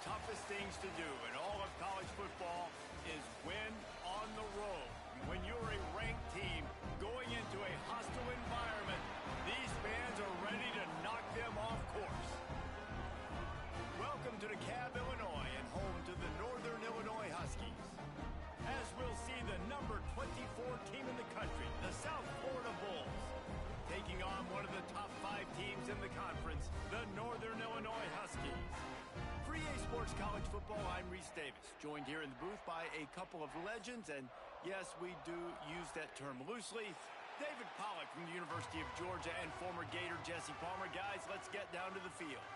toughest things to do in all of college football is win on the road. When you're a ranked team going into a hostile environment, these fans are ready to knock them off course. Welcome to DeKalb, Illinois, and home to the Northern Illinois Huskies. As we'll see the number 24 team in the country, the South Florida Bulls, taking on one of the top 5 teams in the conference, the Northern Illinois Huskies. For EA Sports College Football, I'm Reese Davis, joined here in the booth by a couple of legends, and yes, we do use that term loosely. David Pollack from the University of Georgia and former Gator Jesse Palmer. Guys, let's get down to the field.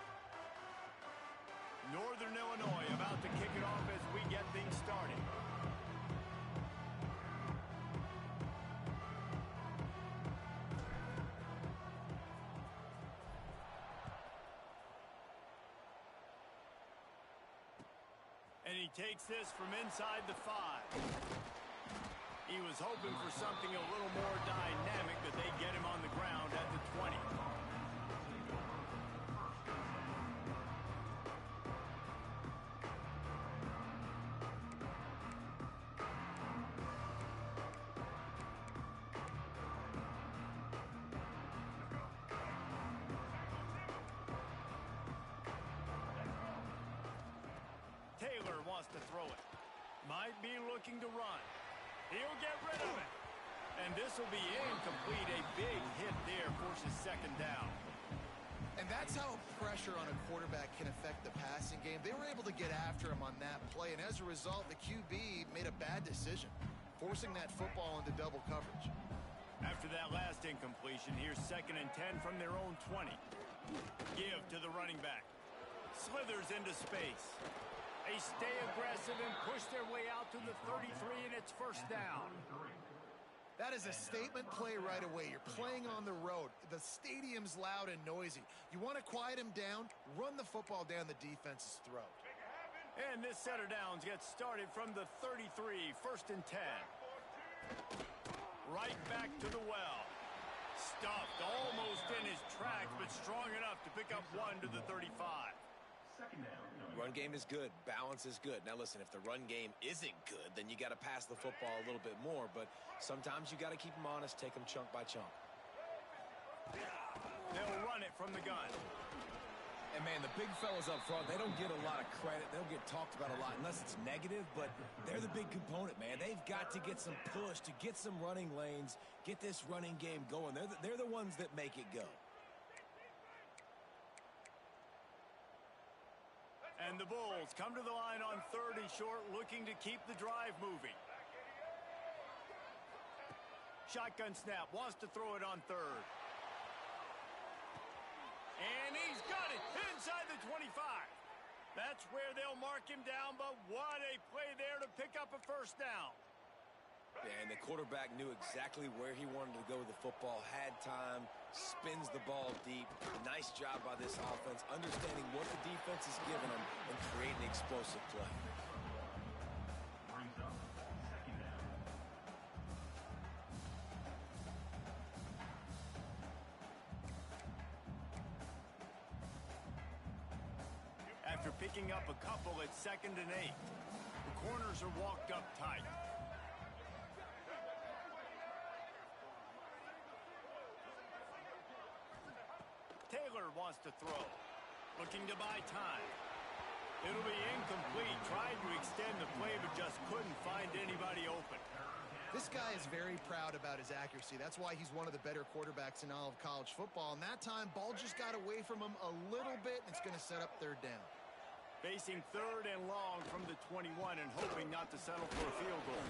Northern Illinois about to kick it off as we get things started. And he takes this from inside the 5. He was hoping for something a little more dynamic, but they get him on the ground at the 20. Taylor wants to throw it. Might be looking to run. He'll get rid of it. And this will be incomplete. A big hit there forces second down. And that's how pressure on a quarterback can affect the passing game. They were able to get after him on that play, and as a result, the QB made a bad decision, forcing that football into double coverage. After that last incompletion, here's 2nd and 10 from their own 20. Give to the running back. Slithers into space. They stay aggressive and push their way out to the 33, and it's first down. That is a statement play right away. You're playing on the road. The stadium's loud and noisy. You want to quiet him down, run the football down the defense's throat. And this set of downs gets started from the 33, 1st and 10. Right back to the well. Stuffed almost in his tracks, but strong enough to pick up 1 to the 35. Run game is good. Balance is good. Now, listen, if the run game isn't good, then you got to pass the football a little bit more. But sometimes you got to keep them honest, take them chunk by chunk. They'll run it from the gun. And, man, the big fellas up front, they don't get a lot of credit. They don't get talked about a lot unless it's negative, but they're the big component, man. They've got to get some push, to get some running lanes, get this running game going. They're the ones that make it go. And the Bulls come to the line on 3rd and short, looking to keep the drive moving. Shotgun snap, wants to throw it on 3rd. And he's got it inside the 25. That's where they'll mark him down, but what a play there to pick up a first down. Yeah, and the quarterback knew exactly where he wanted to go with the football, had time, spins the ball deep. Nice job by this offense, understanding what the defense is giving them and creating an explosive play. Brings up 2nd down. After picking up a couple, it's 2nd and 8. The corners are walked up tight. Taylor wants to throw, looking to buy time. It'll be incomplete, trying to extend the play, but just couldn't find anybody open. This guy is very proud about his accuracy. That's why he's one of the better quarterbacks in all of college football. And that time, ball just got away from him a little bit, and it's going to set up 3rd down. Facing 3rd and long from the 21 and hoping not to settle for a field goal.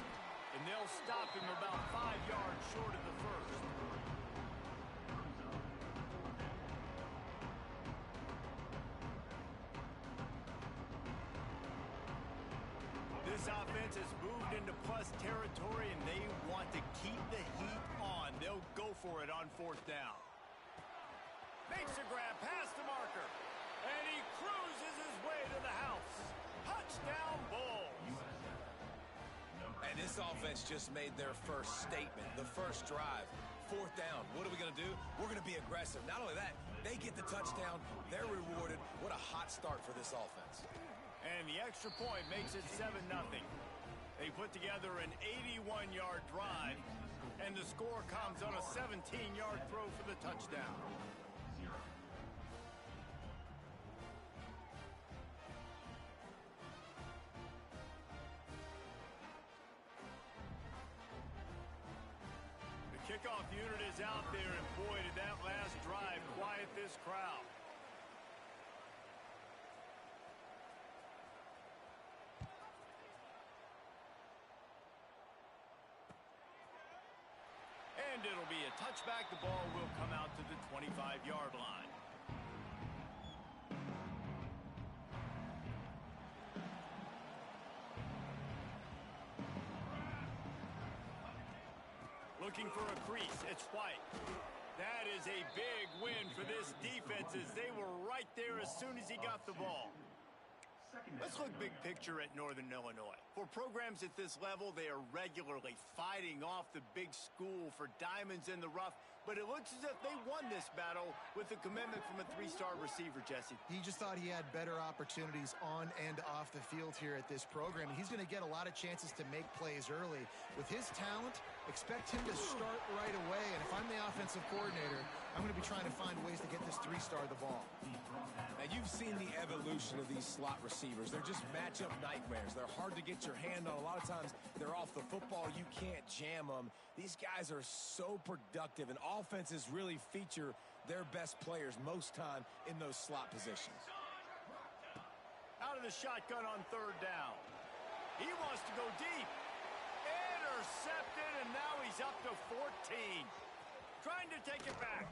And they'll stop him about 5 yards short of the 1st. This offense has moved into plus territory, and they want to keep the heat on. They'll go for it on 4th down. Makes a grab past the marker, and he cruises his way to the house. Touchdown, Bulls. And this offense just made their first statement, the first drive. 4th down. What are we going to do? We're going to be aggressive. Not only that, they get the touchdown. They're rewarded. What a hot start for this offense. And the extra point makes it 7-0. They put together an 81-yard drive, and the score comes on a 17-yard throw for the touchdown. The kickoff unit is out there, and boy, did that last drive quiet this crowd. And it'll be a touchback. The ball will come out to the 25-yard line. Looking for a crease. It's White. That is a big win for this defense as they were right there as soon as he got the ball. Let's look big picture at Northern Illinois. For programs at this level, they are regularly fighting off the big school for diamonds in the rough, but it looks as if they won this battle with a commitment from a three-star receiver, Jesse. He just thought he had better opportunities on and off the field here at this program. He's going to get a lot of chances to make plays early. With his talent, expect him to start right away, and if I'm the offensive coordinator, I'm going to be trying to find ways to get this three-star the ball. Now, you've seen the evolution of these slot receivers. They're just matchup nightmares. They're hard to get your hand on. A lot of times, they're off the football. You can't jam them. These guys are so productive, and offenses really feature their best players most time in those slot positions. Out of the shotgun on third down. He wants to go deep. Intercepted, and now he's up to 14. Trying to take it back.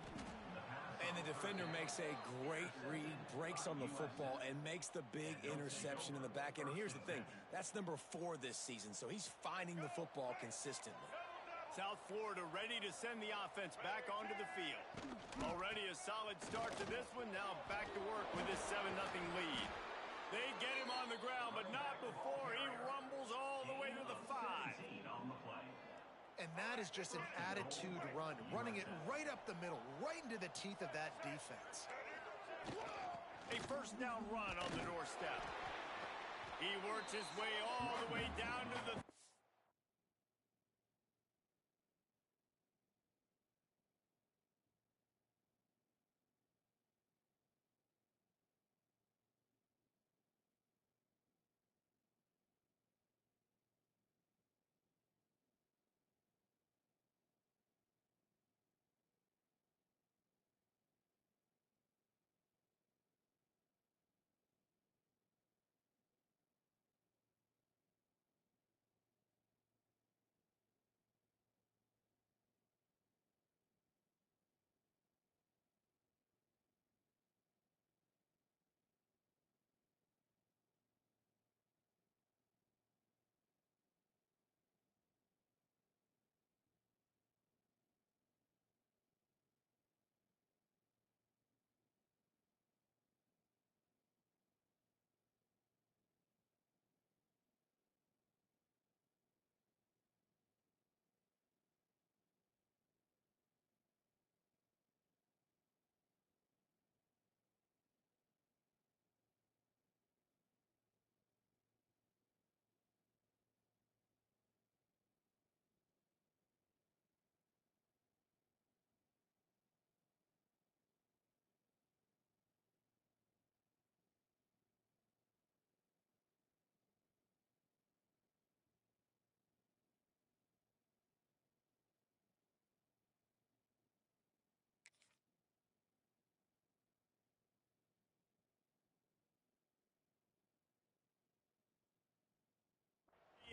And the defender makes a great read, breaks on the football, and makes the big interception in the back end. And here's the thing, that's number 4 this season, so he's finding the football consistently. South Florida ready to send the offense back onto the field. Already a solid start to this one, now back to work with this 7-0 lead. They get him on the ground, but not before he rumbles all the way to the 5. And that is just an attitude run, running it right up the middle, right into the teeth of that defense. A first down run on the doorstep. He works his way all the way down to the...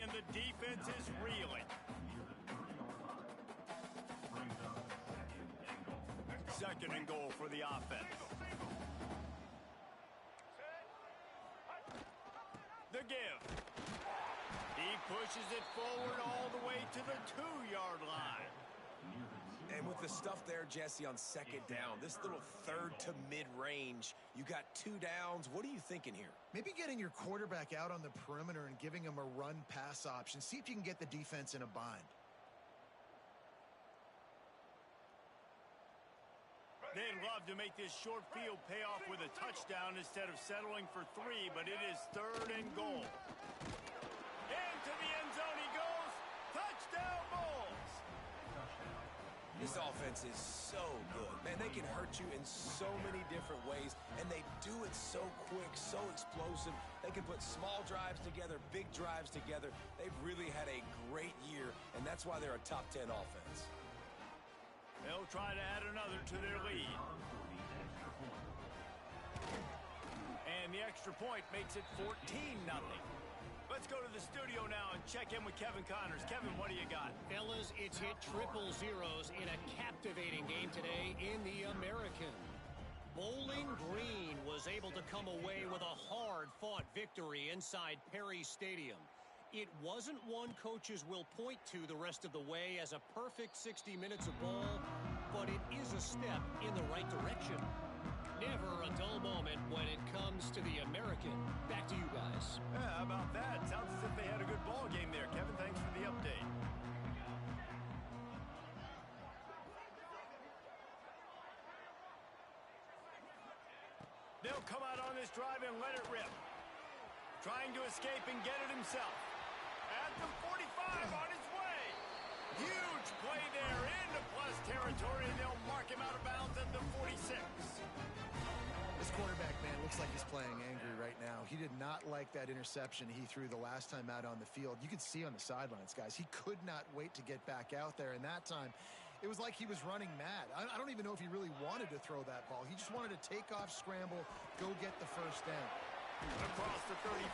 And the defense is reeling. Second and goal for the offense. The give. He pushes it forward all the way to the 2-yard line. And with the stuff there, Jesse, on second down, this little third to mid-range, you got 2 downs. What are you thinking here? Maybe getting your quarterback out on the perimeter and giving him a run-pass option. See if you can get the defense in a bind. They'd love to make this short field pay off with a touchdown instead of settling for 3, but it is 3rd and goal. Into the end zone he goes. Touchdown, Bulls! This offense is so good. Man, they can hurt you in so many different ways, and they do it so quick, so explosive. They can put small drives together, big drives together. They've really had a great year, and that's why they're a top 10 offense. They'll try to add another to their lead. And the extra point makes it 14-0. Let's go to the studio now and check in with Kevin Connors. Kevin, what do you got? Fellas, it's hit triple zeros in a captivating game today in the American. Bowling Green was able to come away with a hard-fought victory inside Perry Stadium. It wasn't one coaches will point to the rest of the way as a perfect 60 minutes of ball, but it is a step in the right direction. Never a dull moment when it comes to the American. Back to you guys. Yeah, how about that? Sounds as if they had a good ball game there. Kevin, thanks for the update. They'll come out on this drive and let it rip. Trying to escape and get it himself. At the 45 on his way. Huge play there into plus territory, and they'll mark him out of bounds at the 46. This quarterback, man, looks like he's playing angry right now. He did not like that interception he threw the last time out on the field. You could see on the sidelines, guys. He could not wait to get back out there, and that time it was like he was running mad. I don't even know if he really wanted to throw that ball. He just wanted to take off, scramble, go get the first down. Across the 35.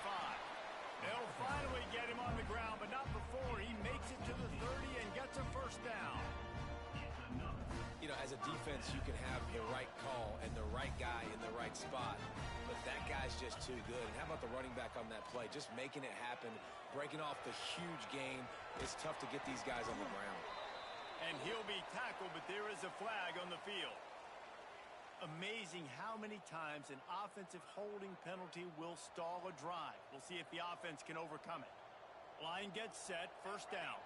They'll finally get him on the ground, but not before he makes it to the 30 and gets a first down. You know, as a defense, you can have the right call and the right guy in the right spot, but that guy's just too good. And how about the running back on that play? Just making it happen, breaking off the huge gain. It's tough to get these guys on the ground. And he'll be tackled, but there is a flag on the field. Amazing how many times an offensive holding penalty will stall a drive. We'll see if the offense can overcome it. Line gets set, first down.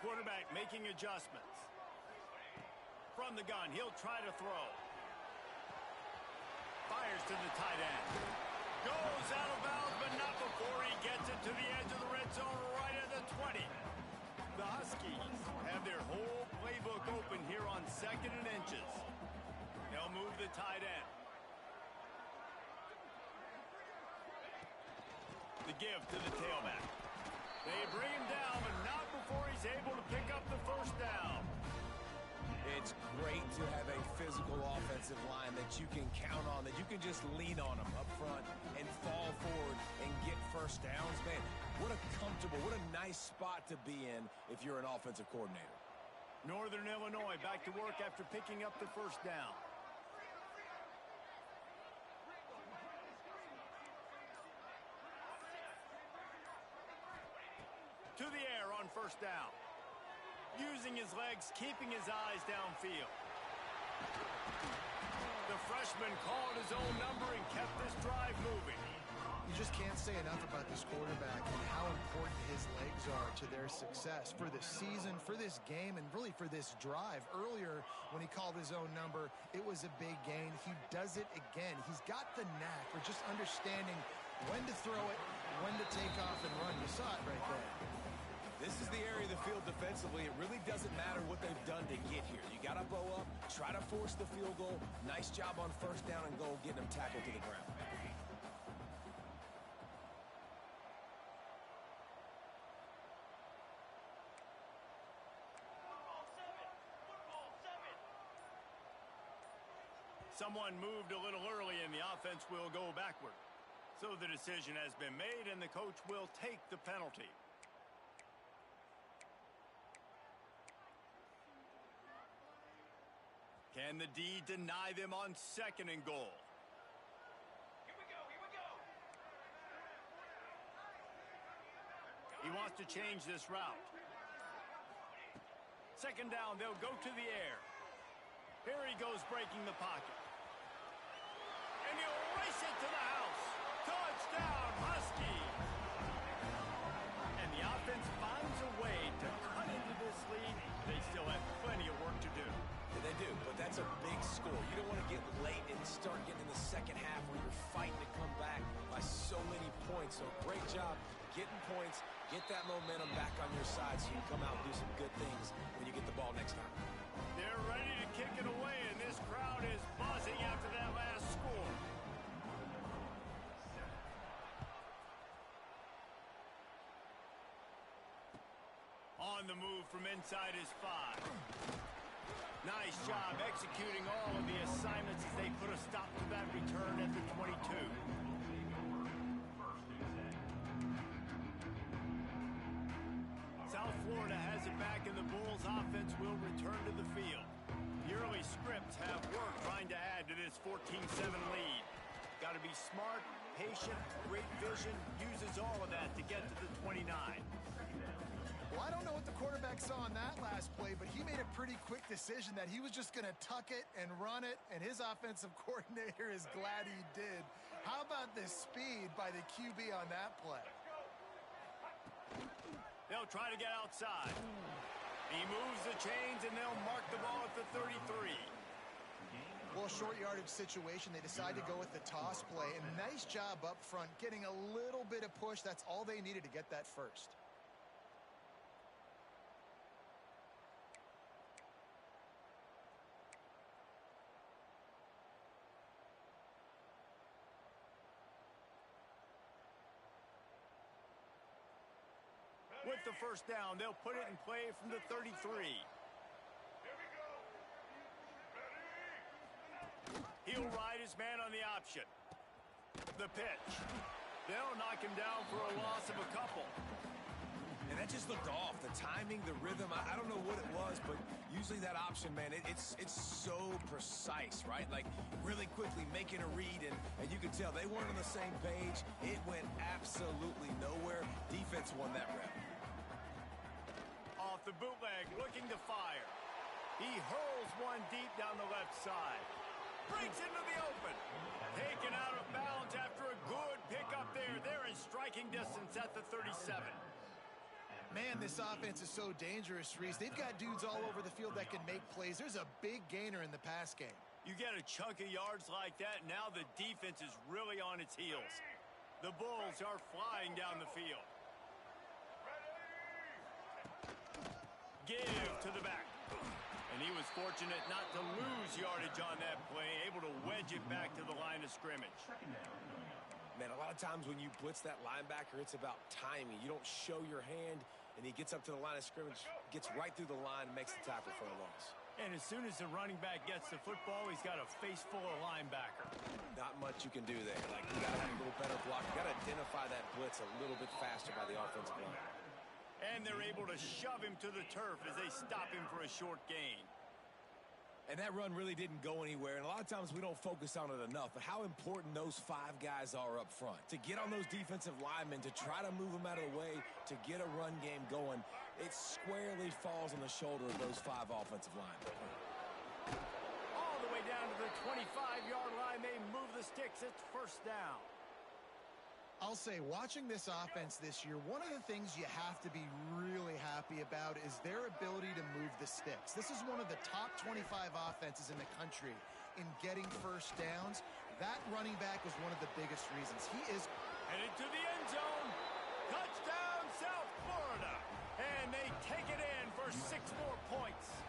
Quarterback making adjustments. From the gun, he'll try to throw. Fires to the tight end. Goes out of bounds, but not before he gets it to the edge of the red zone right at the 20. The Huskies have their whole playbook open here on 2nd and inches. They'll move the tight end. The give to the tailback. They bring him down, but not before he's able to pick up the first down. It's great to have a physical offensive line that you can count on, that you can just lean on them up front and fall forward and get first downs. Man, what a comfortable, what a nice spot to be in if you're an offensive coordinator. Northern Illinois back to work after picking up the first down. To the air on first down. Using his legs, keeping his eyes downfield. The freshman called his own number and kept this drive moving. You just can't say enough about this quarterback and how important his legs are to their success for this season, for this game, and really for this drive. Earlier, when he called his own number, it was a big gain. He does it again. He's got the knack for just understanding when to throw it, when to take off and run. You saw it right there. This is the area of the field defensively. It really doesn't matter what they've done to get here. You got to bow up, try to force the field goal. Nice job on first down and goal, getting them tackled to the ground. Someone moved a little early and the offense will go backward. So the decision has been made and the coach will take the penalty. Can the D deny them on 2nd and goal? Here we go, here we go. He wants to change this route. 2nd down, they'll go to the air. Here he goes breaking the pocket. And he'll race it to the house. Touchdown, Huskies! And the offense finds a way to cut into this lead they still have plenty of work to do. Yeah, they do, but that's a big score. You don't want to get late and start getting in the second half where you're fighting to come back by so many points. So great job getting points, get that momentum back on your side so you can come out and do some good things when you get the ball next time. They're ready to kick it away, and this crowd is buzzing after that last score. On the move from inside his 5. Nice job executing all of the assignments as they put a stop to that return at the 22. South Florida has it back, and the Bulls offense will return to the field. The early scripts have worked trying to add to this 14-7 lead. Got to be smart, patient, great vision, uses all of that to get to the 29. Well, I don't know what the quarterback saw on that last play, but he made a pretty quick decision that he was just going to tuck it and run it, and his offensive coordinator is glad he did. How about the speed by the QB on that play? They'll try to get outside. He moves the chains, and they'll mark the ball at the 33. Well, short yardage situation, they decide to go with the toss play, and nice job up front, getting a little bit of push. That's all they needed to get that first. With the first down, they'll put it in play from the 33. He'll ride his man on the option. The pitch. They'll knock him down for a loss of a couple. And that just looked off. The timing, the rhythm, I don't know what it was, but usually that option, man, it's so precise, right? Like really quickly making a read, and you could tell they weren't on the same page. It went absolutely nowhere. Defense won that rep. Off the bootleg, looking to fire. He hurls one deep down the left side. Breaks into the open. Taken out of bounds after a good pickup there. They're in striking distance at the 37. Man, this offense is so dangerous, Reese. They've got dudes all over the field that can make plays. There's a big gainer in the pass game. You get a chunk of yards like that, now the defense is really on its heels. The Bulls are flying down the field. Give to the back. And he was fortunate not to lose yardage on that play, able to wedge it back to the line of scrimmage. Man, a lot of times when you blitz that linebacker, it's about timing. You don't show your hand, and he gets up to the line of scrimmage, gets right through the line, and makes the tackle for a loss. And as soon as the running back gets the football, he's got a face full of linebacker. Not much you can do there. Like, you got to have a little better block. You got to identify that blitz a little bit faster by the offensive line. And they're able to shove him to the turf as they stop him for a short gain. And that run really didn't go anywhere, and a lot of times we don't focus on it enough, but how important those 5 guys are up front. To get on those defensive linemen, to try to move them out of the way, to get a run game going, it squarely falls on the shoulder of those 5 offensive linemen. All the way down to the 25-yard line, they move the sticks. It's first down. I'll say, watching this offense this year, one of the things you have to be really happy about is their ability to move the sticks. This is one of the top 25 offenses in the country in getting first downs. That running back was one of the biggest reasons. He is headed to the end zone. Touchdown, South Florida. And they take it in for 6 more points.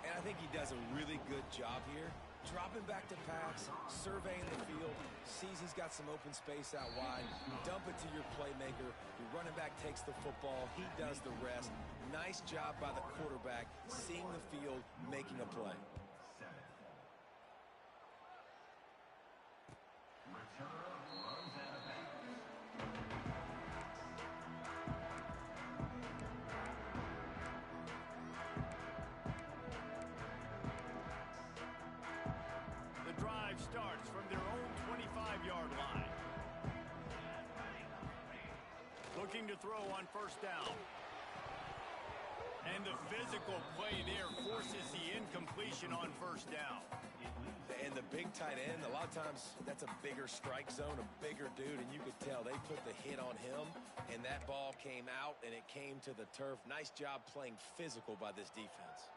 And I think he does a really good job here. Dropping back to pass, surveying the field, sees he's got some open space out wide, dump it to your playmaker. Your running back takes the football. He does the rest. Nice job by the quarterback, seeing the field, making a play. Starts from their own 25-yard line. Looking to throw on first down. And the physical play there forces the incompletion on first down. And the big tight end, a lot of times that's a bigger strike zone, a bigger dude, and you could tell they put the hit on him, and that ball came out, and it came to the turf. Nice job playing physical by this defense.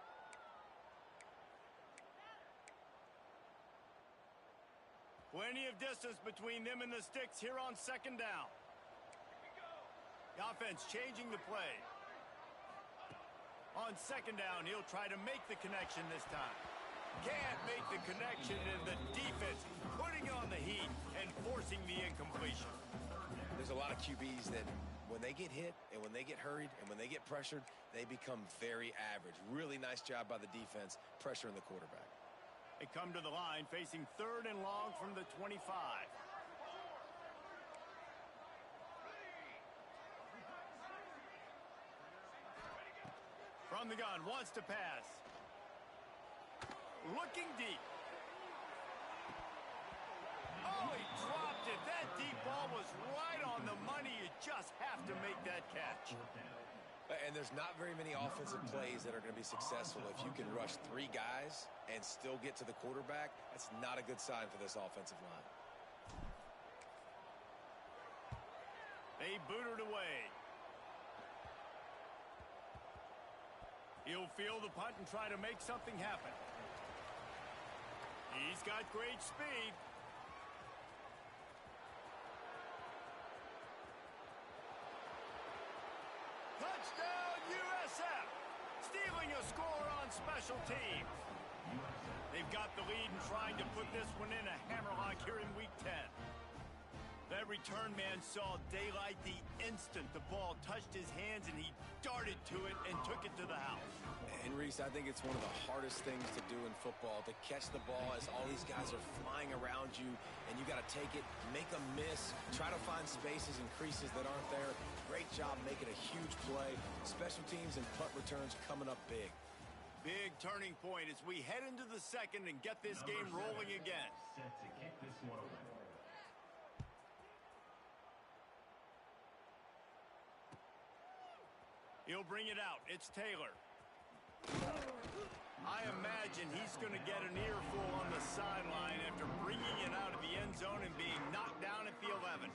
Plenty of distance between them and the sticks here on second down. The offense changing the play. On second down, he'll try to make the connection this time. Can't make the connection, and the defense putting on the heat and forcing the incompletion. There's a lot of QBs that when they get hit and when they get hurried and when they get pressured, they become very average. Really nice job by the defense pressuring the quarterback. They come to the line facing 3rd and long from the 25. From the gun, wants to pass. Looking deep. Oh, he dropped it. That deep ball was right on the money. You just have to make that catch. And there's not very many offensive plays that are going to be successful if you can rush 3 guys and still get to the quarterback. That's not a good sign for this offensive line. They boot it away. He'll field the punt and try to make something happen. He's got great speed. Touchdown, USF! Stealing a score on special teams. They've got the lead and trying to put this one in a hammerlock here in Week 10. That return man saw daylight the instant the ball touched his hands, and he darted to it and took it to the house. And Reese, I think it's one of the hardest things to do in football, to catch the ball as all these guys are flying around you, and you got to take it, make a miss, try to find spaces and creases that aren't there. Great job making a huge play. Special teams and punt returns coming up big. Big turning point as we head into the second and get this game rolling again. Set to kick this one away. He'll bring it out. It's Taylor. I imagine he's going to get an earful on the sideline after bringing it out of the end zone and being knocked down at the 11.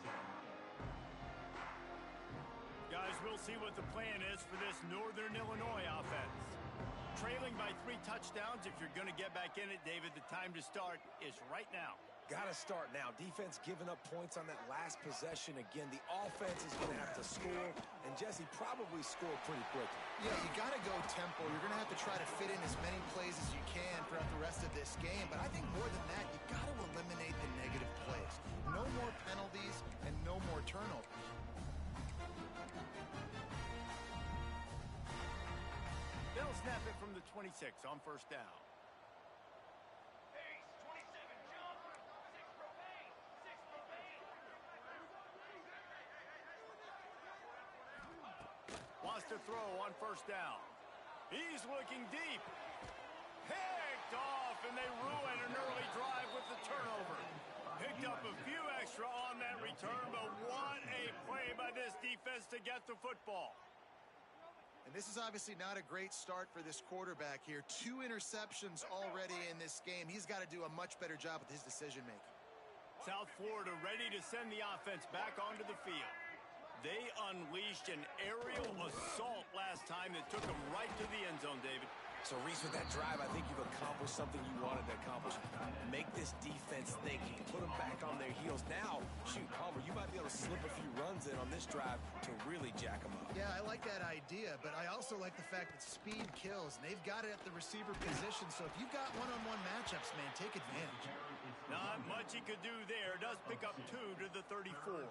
Guys, we'll see what the plan is for this Northern Illinois offense. Trailing by 3 touchdowns. If you're going to get back in it, David, the time to start is right now. Got to start now. Defense giving up points on that last possession. Again, the offense is going to have to score, and Jesse probably score pretty quickly. Yeah, you got to go tempo. You're going to have to try to fit in as many plays as you can throughout the rest of this game. But I think more than that, you got to eliminate the negative plays. No more penalties and no more turnovers. They'll snap it from the 26 on first down. Wants to throw on first down. He's looking deep. Picked off, and they ruin an early drive with the turnover. Picked up a few extra on that return, but what a play by this defense to get the football. And this is obviously not a great start for this quarterback here. 2 interceptions already in this game. He's got to do a much better job with his decision-making. South Florida ready to send the offense back onto the field. They unleashed an aerial assault last time that took them right to the end zone, David. So, Reese, with that drive, I think you've accomplished something you wanted to accomplish. Make this defense think. Put them back on their heels. Now, shoot, Palmer, you might be able to slip a few runs in on this drive to really jack them up. Yeah, I like that idea, but I also like the fact that speed kills, and they've got it at the receiver position. So if you've got one-on-one matchups, man, take advantage. Not much he could do there. Does pick up 2 to the 34.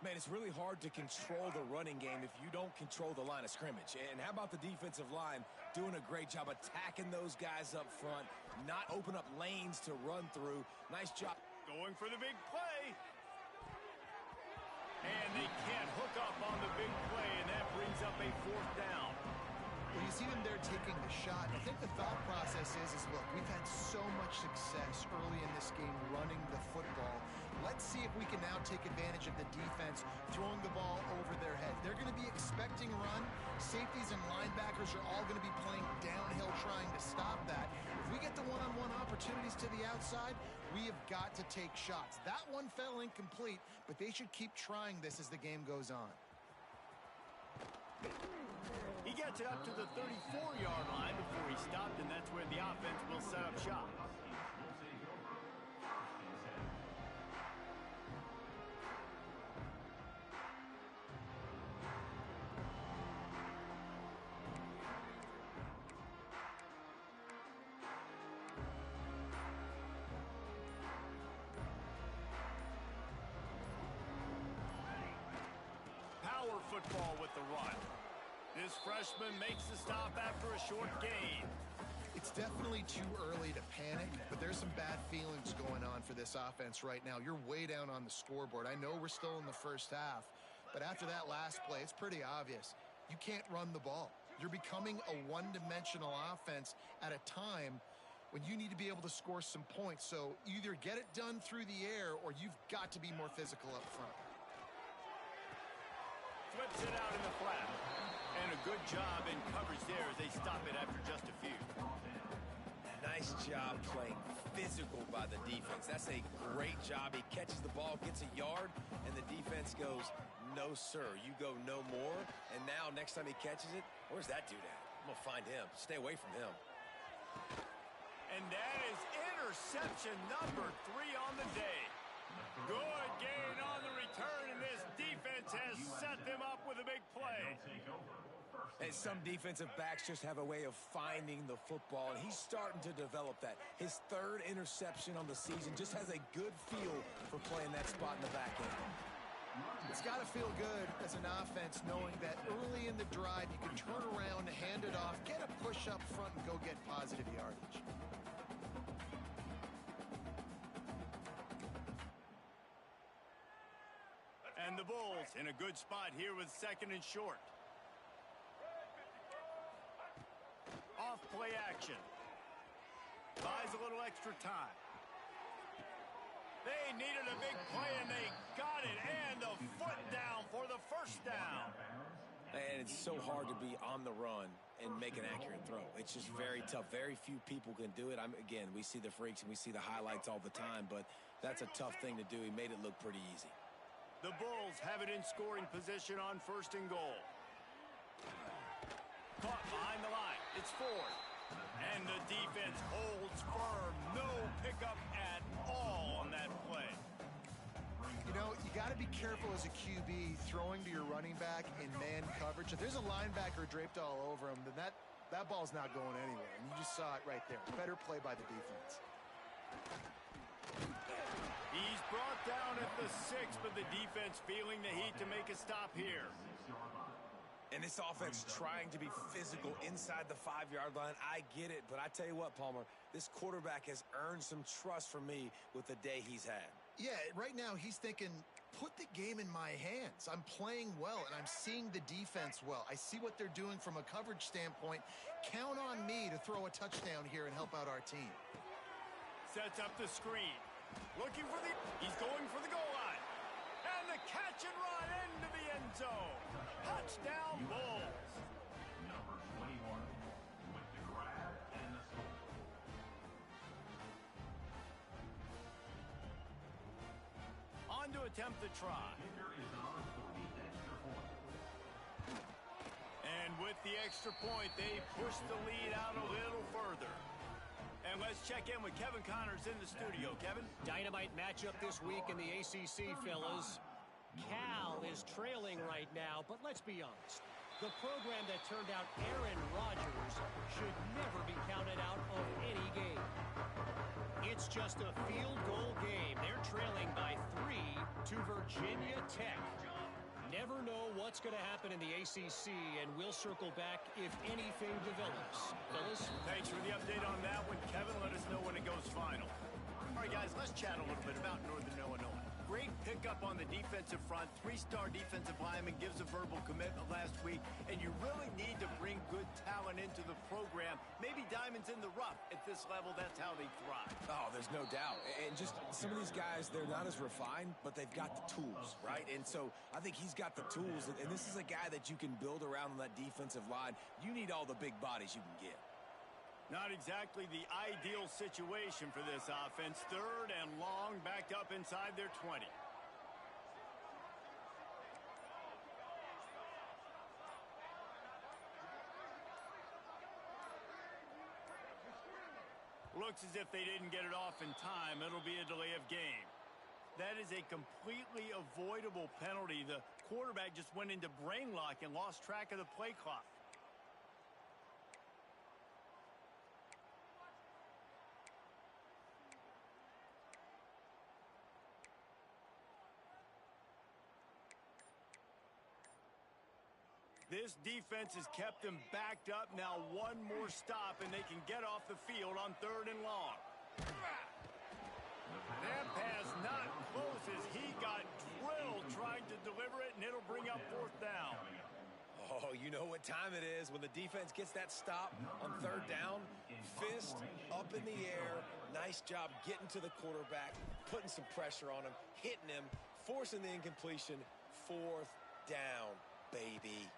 Man, it's really hard to control the running game if you don't control the line of scrimmage. And how about the defensive line doing a great job attacking those guys up front, not open up lanes to run through. Nice job. Going for the big play. And they can't hook up on the big play, and that brings up a 4th down. Well, you see them there taking the shot. I think the thought process is look, we've had so much success early in this game running the football. Let's see if we can now take advantage of the defense throwing the ball over their heads. They're going to be expecting run. Safeties and linebackers are all going to be playing downhill trying to stop that. If we get the one-on-one option, opportunities to the outside, we have got to take shots. That one fell incomplete, but they should keep trying this as the game goes on. He gets it up to the 34-yard line before he stopped, and that's where the offense will set up shop. Power football with the run. This freshman makes the stop after a short gain. It's definitely too early to panic, but there's some bad feelings going on for this offense right now. You're way down on the scoreboard. I know we're still in the first half, but after that last play, it's pretty obvious. You can't run the ball. You're becoming a one-dimensional offense at a time when you need to be able to score some points. So either get it done through the air or you've got to be more physical up front. Flips it out in the flat. And a good job in coverage there as they stop it after just a few. Nice job playing physical by the defense. That's a great job. He catches the ball, gets a yard, and the defense goes, no, sir, you go no more. And now, next time he catches it, where's that dude at? I'm going to find him. Stay away from him. And that is interception number 3 on the day. Good gain on the return, and this defense has set them up with a big play. And some defensive backs just have a way of finding the football, and he's starting to develop that. His 3rd interception on the season just has a good feel for playing that spot in the back end. It's got to feel good as an offense knowing that early in the drive you can turn around, hand it off, get a push up front, and go get positive yardage. And the Bulls in a good spot here with 2nd and short. Off play action. Buys a little extra time. They needed a big play, and they got it. And a foot down for the first down. And it's so hard to be on the run and make an accurate throw. It's just very tough. Very few people can do it. Again, we see the freaks and we see the highlights all the time, but that's a tough thing to do. He made it look pretty easy. The Bulls have it in scoring position on 1st and goal. Caught behind the line. It's 4th. And the defense holds firm. No pickup at all on that play. You know, you got to be careful as a QB throwing to your running back in man coverage. If there's a linebacker draped all over him, then that ball's not going anywhere. And you just saw it right there. Better play by the defense. He's brought down at the 6, but the defense feeling the heat to make a stop here. And this offense trying to be physical inside the 5-yard line. I get it, but I tell you what, Palmer, this quarterback has earned some trust from me with the day he's had. Yeah, right now he's thinking, put the game in my hands. I'm playing well, and I'm seeing the defense well. I see what they're doing from a coverage standpoint. Count on me to throw a touchdown here and help out our team. Sets up the screen. Looking for he's going for the goal line. And the catch and run into the end zone. Touchdown, Bulls. Number 21 with the grab and the score. On to attempt the try. Kicker is on for the extra point. And with the extra point, they push the lead out a little further. And let's check in with Kevin Connors in the studio. Kevin? Dynamite matchup this week in the ACC, fellas. Cal is trailing right now, but let's be honest. The program that turned out Aaron Rodgers should never be counted out of any game. It's just a field goal game. They're trailing by 3 to Virginia Tech. Never know what's going to happen in the ACC, and we'll circle back if anything develops. Fellas? Thanks for the update on that one, Kevin. Let us know when it goes final. All right, guys, let's chat a little bit about Northern Illinois. Great pickup on the defensive front. 3-star defensive lineman gives a verbal commitment last week, and you really need to bring good talent into the program. Maybe diamonds in the rough. At this level, that's how they thrive. Oh, there's no doubt. And just some of these guys, they're not as refined, but they've got the tools, right? And so I think he's got the tools, and this is a guy that you can build around on that defensive line. You need all the big bodies you can get. Not exactly the ideal situation for this offense. 3rd and long, backed up inside their 20. Looks as if they didn't get it off in time. It'll be a delay of game. That is a completely avoidable penalty. The quarterback just went into brain lock and lost track of the play clock. This defense has kept them backed up. Now one more stop, and they can get off the field on 3rd and long. That pass not close as he got drilled trying to deliver it, and it'll bring up 4th down. Oh, you know what time it is when the defense gets that stop on 3rd down. Fist up in the air. Nice job getting to the quarterback, putting some pressure on him, hitting him, forcing the incompletion. 4th down, baby.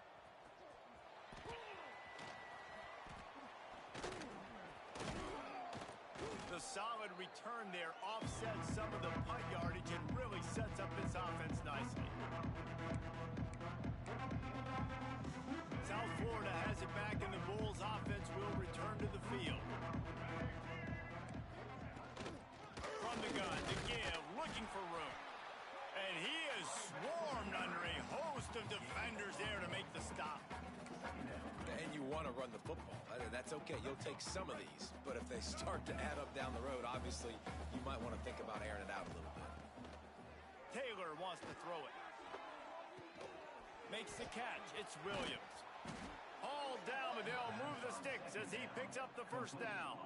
The solid return there offsets some of the punt yardage and really sets up this offense nicely. South Florida has it back, and the Bulls offense will return to the field. From the gun to give, looking for room. And he is swarmed under a host of defenders there to make the stop. And you want to run the football. That's okay. You'll take some of these. But if they start to add up down the road, obviously, you might want to think about airing it out a little bit. Taylor wants to throw it. Makes the catch. It's Williams. All down, but they'll move the sticks as he picks up the 1st down.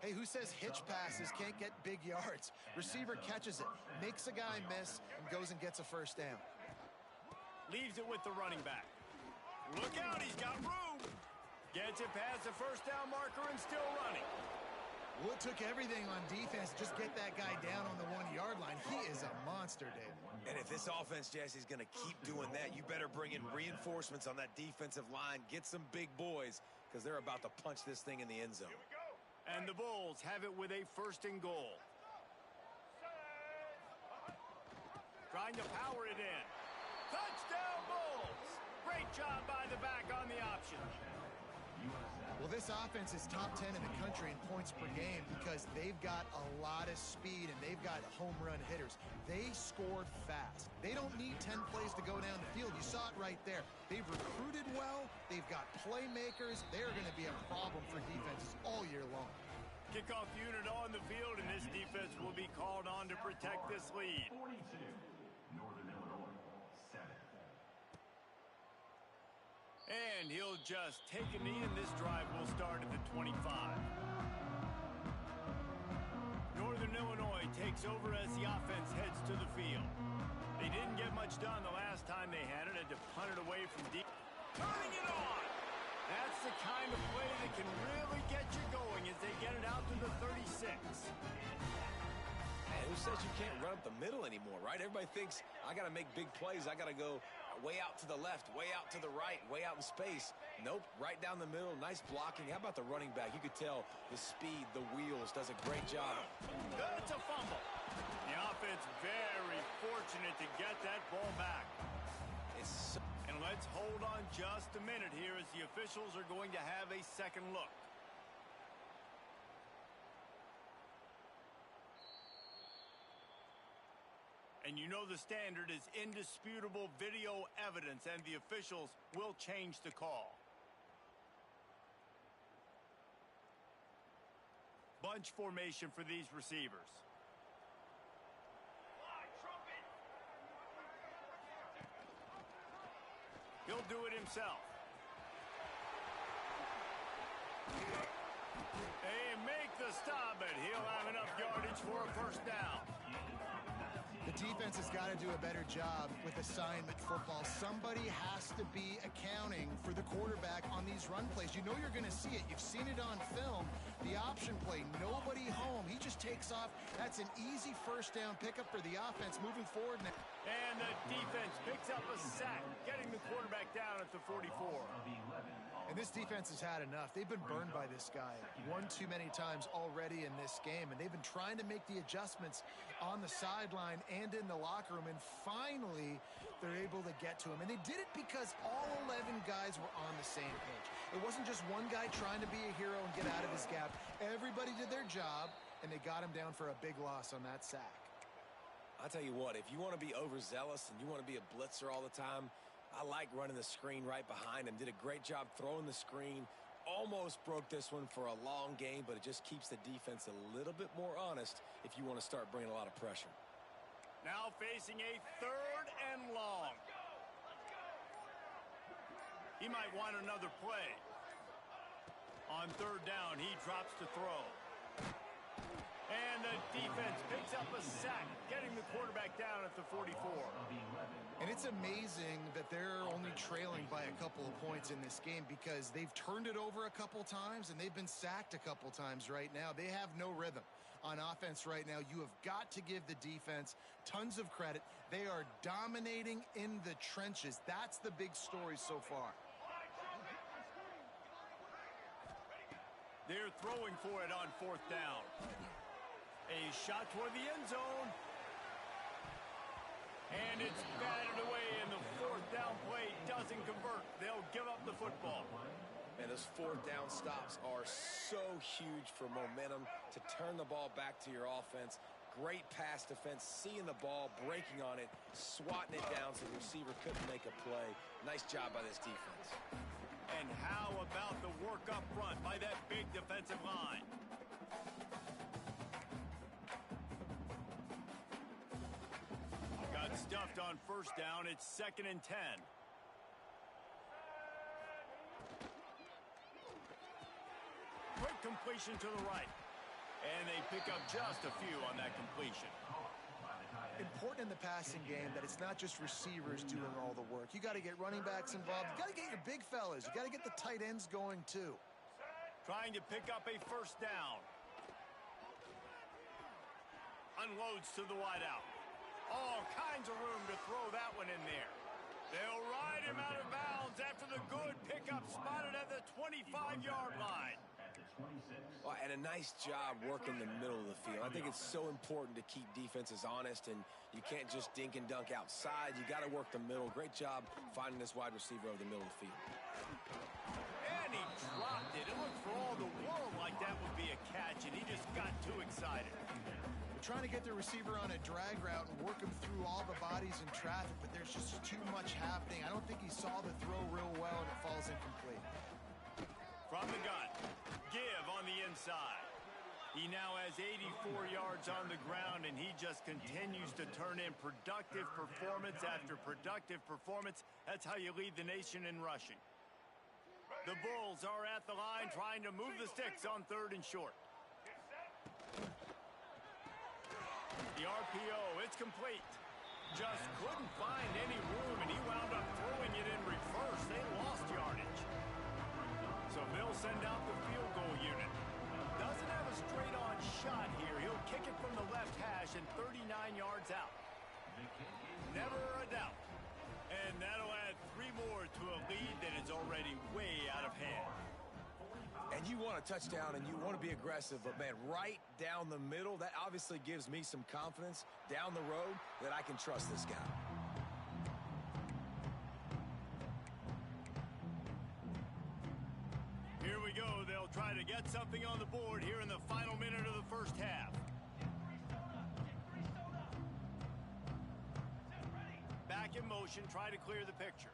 Hey, who says hitch passes can't get big yards? Receiver catches it, makes a guy miss, and goes and gets a 1st down. Leaves it with the running back. Look out, he's got room. Gets it past the 1st down marker and still running. Well, it took everything on defense to just get that guy down on the 1-yard line. He is a monster, David. And if this offense, Jesse, is going to keep doing that, you better bring in reinforcements on that defensive line. Get some big boys, because they're about to punch this thing in the end zone. And the Bulls have it with a 1st and goal. Trying to power it in. Touchdown, Bulls! Great job by the back on the option. Well, this offense is top 10 in the country in points per game because they've got a lot of speed and they've got home run hitters. They scored fast. They don't need 10 plays to go down the field. You saw it right there. They've recruited well. They've got playmakers. They're going to be a problem for defenses all year long. Kickoff unit on the field, and this defense will be called on to protect this lead. 42, Northern Illinois, 7. And he'll just take a knee, and this drive will start at the 25. Northern Illinois takes over as the offense heads to the field. They didn't get much done the last time they had it to punt it away from deep. Turning it on! That's the kind of play that can really get you going as they get it out to the 36. Man, who says you can't run up the middle anymore, right? Everybody thinks, I got to make big plays. I got to go way out to the left, way out to the right, way out in space. Nope, right down the middle. Nice blocking. How about the running back? You could tell the speed, the wheels, does a great job. That's a fumble. The offense very fortunate to get that ball back. And let's hold on just a minute here as the officials are going to have a second look. And you know the standard is indisputable video evidence, and the officials will change the call. Bunch formation for these receivers. He'll do it himself. They make the stop, but he'll have enough yardage for a 1st down. The defense has got to do a better job with assignment football. Somebody has to be accounting for the quarterback on these run plays. You know you're going to see it. You've seen it on film. The option play, nobody home. He just takes off. That's an easy 1st down pickup for the offense moving forward now. And the defense picks up a sack, getting the quarterback down at the 44. Of 11 on And this defense has had enough. They've been burned by this guy one too many times already in this game, and they've been trying to make the adjustments on the sideline and in the locker room, and finally they're able to get to him. And they did it because all 11 guys were on the same page. It wasn't just one guy trying to be a hero and get out of his gap. Everybody did their job, and they got him down for a big loss on that sack. I'll tell you what, if you want to be overzealous and you want to be a blitzer all the time, I like running the screen right behind him. Did a great job throwing the screen. Almost broke this one for a long game, but it just keeps the defense a little bit more honest if you want to start bringing a lot of pressure. Now facing a 3rd and long. He might want another play. On 3rd down, he drops to throw. And the defense picks up a sack, getting the quarterback down at the 44. And it's amazing that they're only trailing by a couple of points in this game because they've turned it over a couple times and they've been sacked a couple times right now. They have no rhythm on offense right now. You have got to give the defense tons of credit. They are dominating in the trenches. That's the big story so far. They're throwing for it on 4th down. A shot toward the end zone. And it's batted away, and the 4th down play doesn't convert. They'll give up the football. And those 4th down stops are so huge for momentum to turn the ball back to your offense. Great pass defense, seeing the ball, breaking on it, swatting it down so the receiver couldn't make a play. Nice job by this defense. And how about the work up front by that big defensive line? Got stuffed on 1st down. It's 2nd and 10. Quick completion to the right. And they pick up just a few on that completion. Important in the passing game that it's not just receivers doing all the work. You got to get running backs involved. You got to get your big fellas. You got to get the tight ends going too. Trying to pick up a 1st down. Unloads to the wideout. All kinds of room to throw that one in there. They'll ride him out of bounds after the good pickup spotted at the 25-yard line. Oh, and a nice job working the middle of the field. I think it's so important to keep defenses honest, and you can't just dink and dunk outside. You got to work the middle. Great job finding this wide receiver over the middle of the field. And he dropped it. It looked for all the world like that would be a catch, and he just got too excited. They're trying to get the receiver on a drag route and work him through all the bodies in traffic, but there's just too much happening. I don't think he saw the throw real well, and it falls incomplete. From the gun, give on the inside. He now has 84 yards on the ground, and he just continues to turn in productive performance after productive performance. That's how you lead the nation in rushing. The Bulls are at the line trying to move the sticks on 3rd and short. The RPO, it's complete. Just couldn't find any room, and he wound up throwing it in reverse. They lost yardage. So they'll send out the field goal unit. Doesn't have a straight-on shot here. He'll kick it from the left hash and 39 yards out. Never a doubt. And that'll add 3 more to a lead that is already way out of hand. And you want a touchdown and you want to be aggressive, but man, right down the middle, that obviously gives me some confidence down the road that I can trust this guy. Here we go. They'll try to get something on the board here in the final minute of the 1st half. Back in motion, try to clear the picture.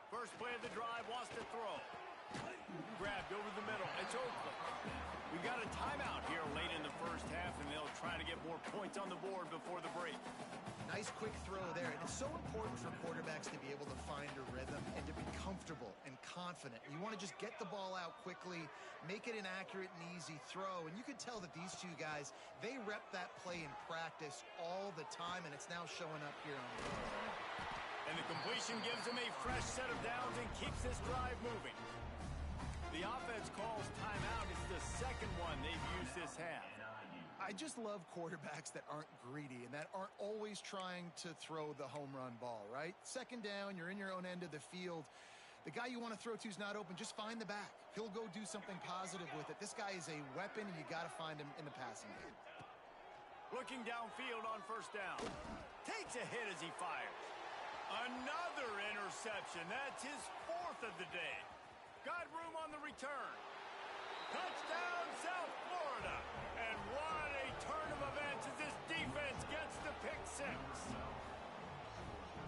First play of the drive, wants to throw. Grabbed over the middle. It's Oakland. We've got a timeout here late in the 1st half, and they'll try to get more points on the board before the break. Nice quick throw there. And it's so important for quarterbacks to be able to find a rhythm and to be comfortable and confident. You want to just get the ball out quickly, make it an accurate and easy throw. And you can tell that these two guys, they rep that play in practice all the time, and it's now showing up here on the field. And the completion gives him a fresh set of downs and keeps this drive moving. The offense calls timeout. It's the 2nd one they've used this half. I just love quarterbacks that aren't greedy and that aren't always trying to throw the home run ball, right? Second down, you're in your own end of the field. The guy you want to throw to is not open. Just find the back. He'll go do something positive with it. This guy is a weapon, and you got to find him in the passing game. Looking downfield on first down. Takes a hit as he fires. Another interception. That's his fourth of the day. Got room on the return. Touchdown, South Florida. And what a turn of events as this defense gets the pick six.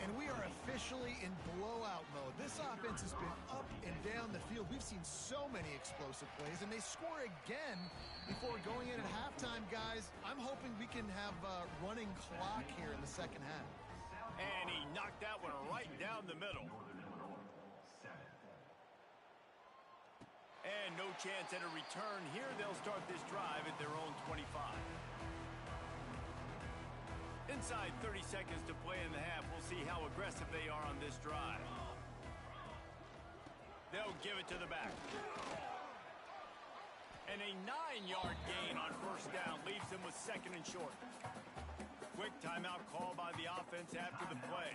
And we are officially in blowout mode. This offense has been up and down the field. We've seen so many explosive plays, and they score again before going in at halftime, guys. I'm hoping we can have a running clock here in the second half. And he knocked that one right down the middle. And no chance at a return here. They'll start this drive at their own 25. Inside 30 seconds to play in the half. We'll see how aggressive they are on this drive. They'll give it to the back. And a 9-yard gain on first down leaves them with second and short. Quick timeout call by the offense after the play.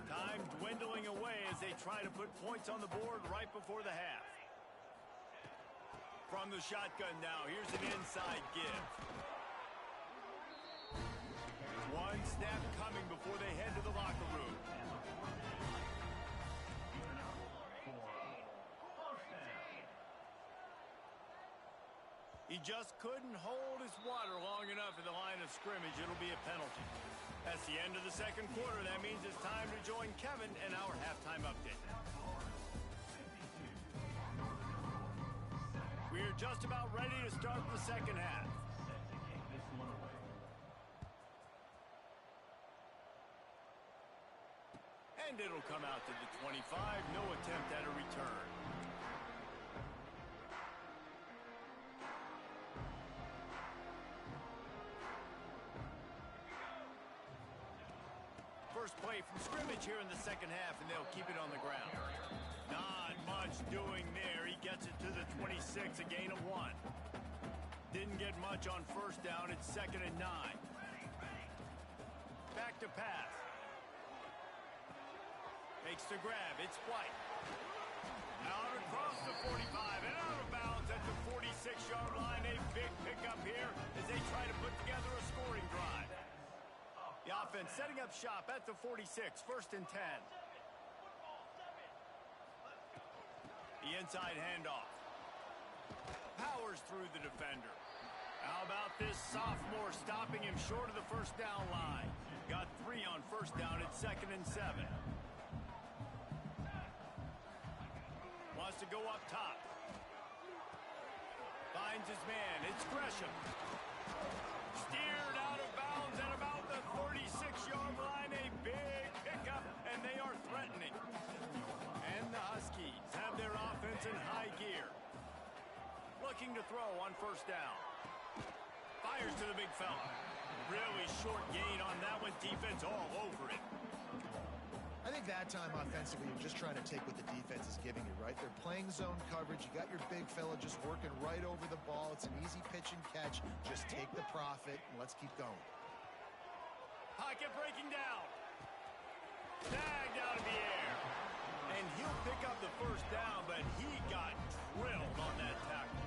Time dwindling away as they try to put points on the board right before the half. From the shotgun now, here's an inside give. One snap coming before they head to the locker room. He just couldn't hold his water long enough at the line of scrimmage. It'll be a penalty. That's the end of the second quarter. That means it's time to join Kevin in our halftime update. We are just about ready to start the second half. And it'll come out to the 25. No attempt at a return. First play from scrimmage here in the second half, and they'll keep it on the ground. Not much doing there. He gets it to the 26, a gain of 1. Didn't get much on first down. It's second and 9. Back to pass. Makes the grab. It's White. Out across the 45 and out of bounds at the 46-yard line. A big pickup here as they try to put together a scoring drive. The offense setting up shop at the 46, first and 10. The inside handoff. Powers through the defender. How about this sophomore stopping him short of the first down line? Got 3 on first down at second and 7. Wants to go up top. Finds his man. It's Gresham. Steered out of bounds at about the 36-yard line. A big pickup, and they are threatening. And the Huskies have their offense in high gear. Looking to throw on first down. Fires to the big fella. Really short gain on that one. Defense all over it. I think that time offensively, you're just trying to take what the defense is giving you, right? They're playing zone coverage. You got your big fella just working right over the ball. It's an easy pitch and catch. Just take the profit, and let's keep going. Pocket breaking down. Tagged out of the air. And he'll pick up the first down, but he got drilled on that tackle.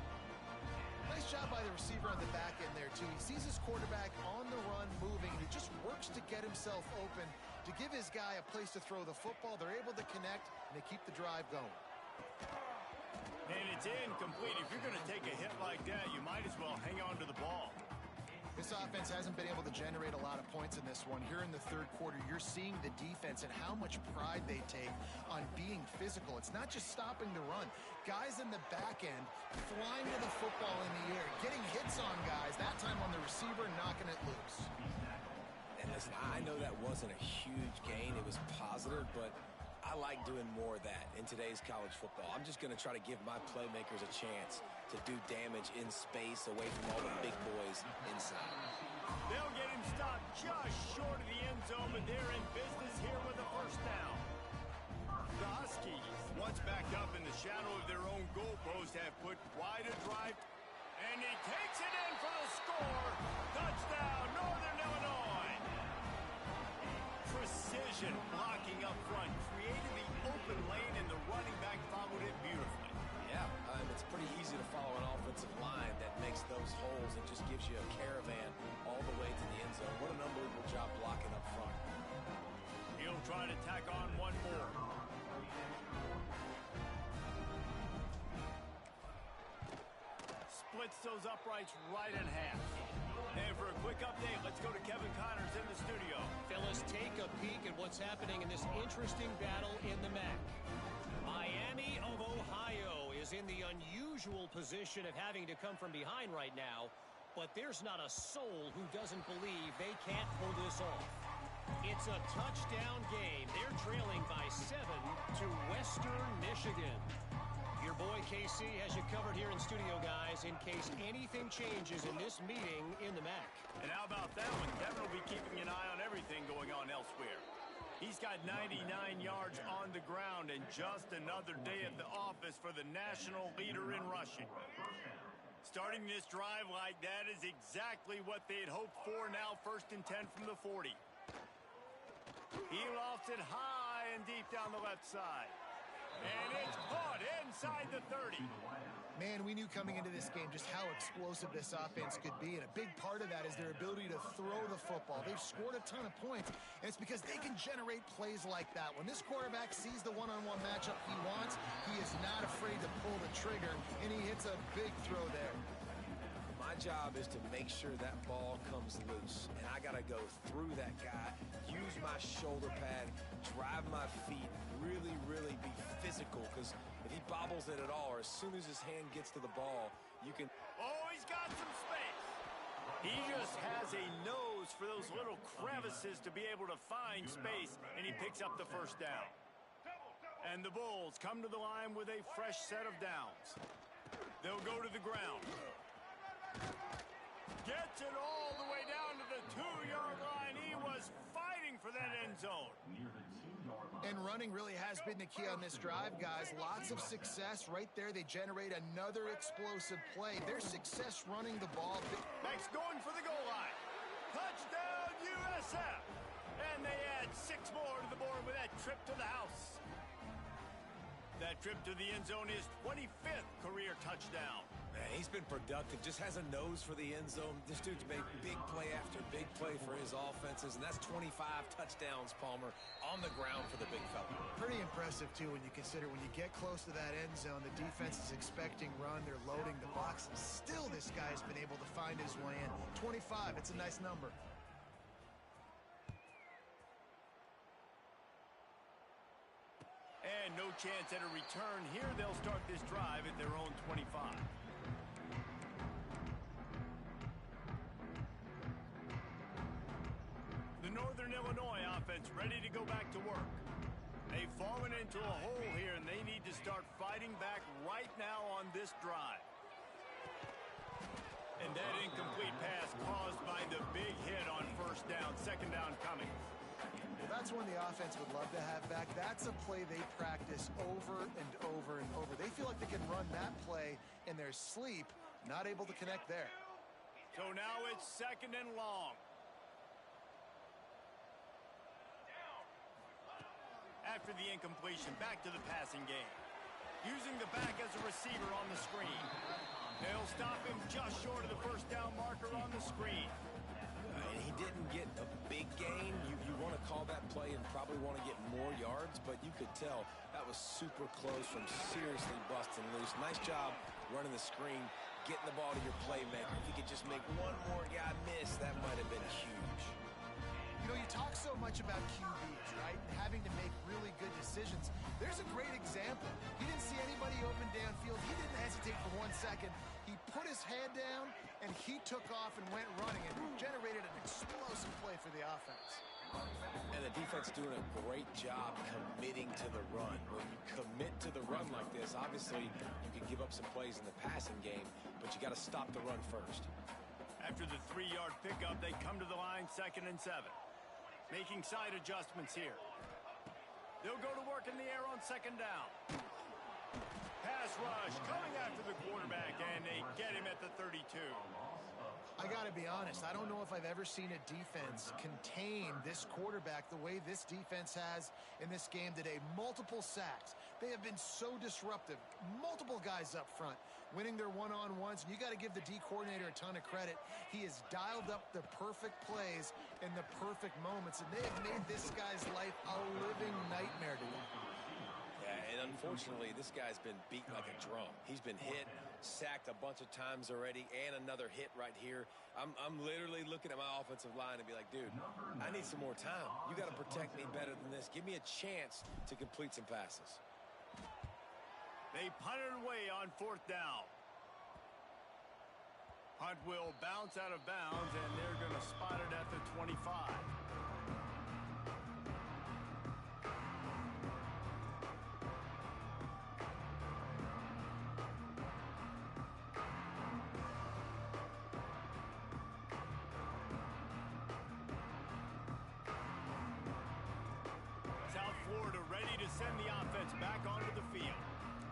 Nice job by the receiver on the back end there, too. He sees his quarterback on the run moving, and he just works to get himself open to give his guy a place to throw the football. They're able to connect, and they keep the drive going. And it's incomplete. If you're going to take a hit like that, you might as well hang on to the ball. This offense hasn't been able to generate a lot of points in this one. Here in the third quarter, you're seeing the defense and how much pride they take on being physical. It's not just stopping the run. Guys in the back end flying to the football in the air, getting hits on guys, that time on the receiver, knocking it loose. And listen, I know that wasn't a huge gain. It was positive, but I like doing more of that in today's college football. I'm just going to try to give my playmakers a chance to do damage in space away from all the big boys inside. They'll get him stopped just short of the end zone, but they're in business here with a first down. The Huskies, once backed up in the shadow of their own goalpost, have put quite a drive. And he takes it in for the score. Touchdown, Northern Illinois. Precision blocking up front created the open lane, and the running back followed it beautifully. Yeah, it's pretty easy to follow an offensive line that makes those holes and just gives you a caravan all the way to the end zone. What an unbelievable job blocking up front. He'll try to tack on one more. Splits those uprights right in half. And for a quick update, let's go to Kevin Connors in the studio. Phyllis, take a peek at what's happening in this interesting battle in the MAC. Miami of Ohio is in the unusual position of having to come from behind right now, but there's not a soul who doesn't believe they can't pull this off. It's a touchdown game. They're trailing by 7 to Western Michigan. Your boy KC has you covered here in studio, guys, in case anything changes in this meeting in the MAC. And how about that one? Kevin will be keeping an eye on everything going on elsewhere. He's got 99 yards on the ground and just another day at the office for the national leader in rushing. Starting this drive like that is exactly what they'd hoped for. Now 1st and 10 from the 40. He lofts it high and deep down the left side. And it's caught inside the 30. Man, we knew coming into this game just how explosive this offense could be, and a big part of that is their ability to throw the football. They've scored a ton of points, and it's because they can generate plays like that. When this quarterback sees the one-on-one matchup he wants, he is not afraid to pull the trigger, and he hits a big throw there. My job is to make sure that ball comes loose, and I got to go through that guy, use my shoulder pad, drive my feet, really be physical, because if he bobbles it at all, or as soon as his hand gets to the ball, you can... Oh, he's got some space. He just has a nose for those little crevices to be able to find space, and he picks up the first down. And the Bulls come to the line with a fresh set of downs. They'll go to the ground. Gets it all the way down to the 2-yard line. He was fighting for that end zone. And running really has been the key on this drive, guys. Lots of success right there. They generate another explosive play. Their success running the ball. Max going for the goal line. Touchdown, USF. And they add 6 more to the board with that trip to the house. That trip to the end zone is 25th career touchdown. Man, he's been productive, just has a nose for the end zone. This dude's made big play after big play for his offenses, and that's 25 touchdowns, Palmer, on the ground for the big fella. Pretty impressive, too, when you consider when you get close to that end zone, the defense is expecting run, they're loading the box, and still this guy's been able to find his way in. 25, it's a nice number. And no chance at a return here. They'll start this drive at their own 25. The Northern Illinois offense ready to go back to work. They've fallen into a hole here, and they need to start fighting back right now on this drive. And that incomplete pass caused by the big hit on first down. Second down coming. Well, that's one the offense would love to have back. That's a play they practice over and over and over. They feel like they can run that play in their sleep, not able to connect there. So now it's 2nd and long. After the incompletion, back to the passing game. Using the back as a receiver on the screen. They'll stop him just short of the first down marker on the screen. And he didn't get a big gain. You want to call that play and probably want to get more yards, but you could tell that was super close from seriously busting loose. Nice job running the screen, getting the ball to your playmaker. If he could just make one more guy miss, that might have been huge. You know, you talk so much about QBs, right? Having to make really good decisions. There's a great example. He didn't see anybody open downfield. He didn't hesitate for 1 second. He put his head down, and he took off and went running and generated an explosive play for the offense. And the defense doing a great job committing to the run. When you commit to the run like this, obviously you can give up some plays in the passing game, but you got to stop the run first. After the 3-yard pickup, they come to the line 2nd and 7. Making side adjustments here. They'll go to work in the air on 2nd down. Pass rush coming after the quarterback, and they get him at the 32. I got to be honest, I don't know if I've ever seen a defense contain this quarterback the way this defense has in this game today. Multiple sacks. They have been so disruptive. Multiple guys up front winning their one-on-ones. And you got to give the D coordinator a ton of credit. He has dialed up the perfect plays in the perfect moments, and they have made this guy's life a living nightmare today. Yeah, and unfortunately, this guy's been beat like a drum. He's been hit, sacked a bunch of times already, and another hit right here. I'm literally looking at my offensive line and be like, dude, I need some more time. You got to protect me better than this. Give me a chance to complete some passes. They punt it away on 4th down. Punt will bounce out of bounds, and they're going to spot it at the 25. South Florida ready to send the offense back onto the field.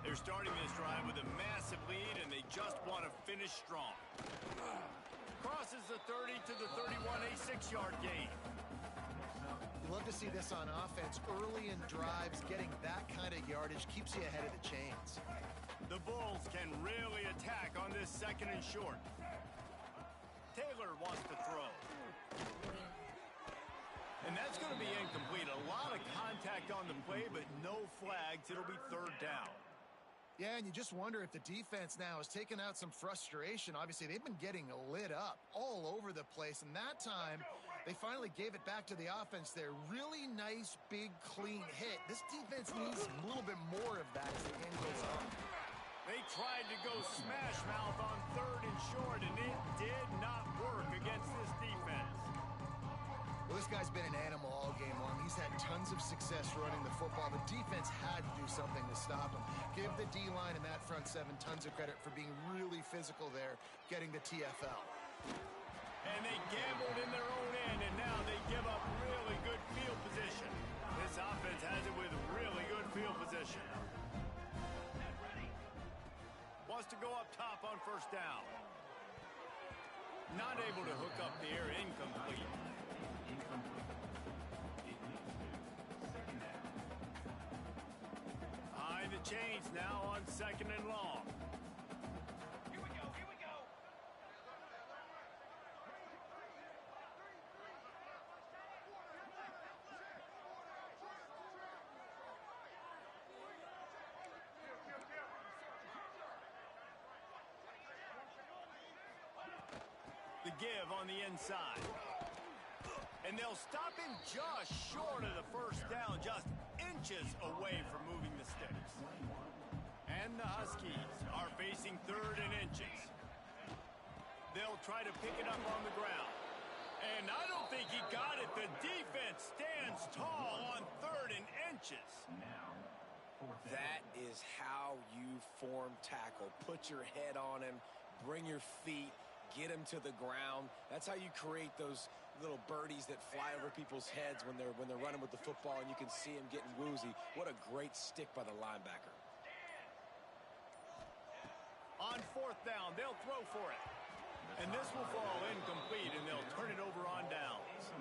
They're starting this drive with a massive lead, and they just want to finish strong. Crosses the 30 to the 31, a 6-yard gain. You love to see this on offense. Early in drives, getting that kind of yardage keeps you ahead of the chains. The Bulls can really attack on this 2nd and short. Taylor wants to throw. And that's going to be incomplete. A lot of contact on the play, but no flags. It'll be 3rd down. Yeah, and you just wonder if the defense now has taken out some frustration. Obviously, they've been getting lit up all over the place, and that time they finally gave it back to the offense there. Really nice, big, clean hit. This defense needs a little bit more of that as the game goes on. They tried to go smash mouth on 3rd and short, and it did not work against this defense. Well, this guy's been an animal all game long. He's had tons of success running the football. The defense had to do something to stop him. Give the D-line and that front 7 tons of credit for being really physical there, getting the TFL. And they gambled in their own end, and now they give up really good field position. This offense has it with really good field position. Wants to go up top on 1st down. Not able to hook up the air, incomplete. Behind the chains now on 2nd and long. Here we go, here we go. The give on the inside. And they'll stop him just short of the 1st down, just inches away from moving the sticks. And the Huskies are facing 3rd and inches. They'll try to pick it up on the ground. And I don't think he got it. The defense stands tall on 3rd and inches. That is how you form tackle. Put your head on him, bring your feet, get him to the ground. That's how you create those little birdies that fly over people's heads when they're running with the football, and you can see him getting woozy. What a great stick by the linebacker. On 4th down, they'll throw for it. And this will fall incomplete, and they'll turn it over on downs.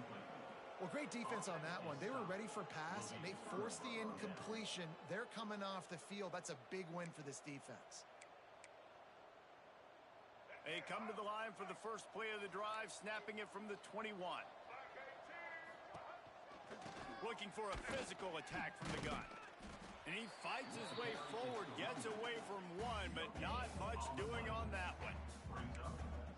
Well, great defense on that one. They were ready for pass, and they forced the incompletion. They're coming off the field. That's a big win for this defense. They come to the line for the first play of the drive, snapping it from the 21. Looking for a physical attack from the gun. And he fights his way forward, gets away from one, but not much doing on that one.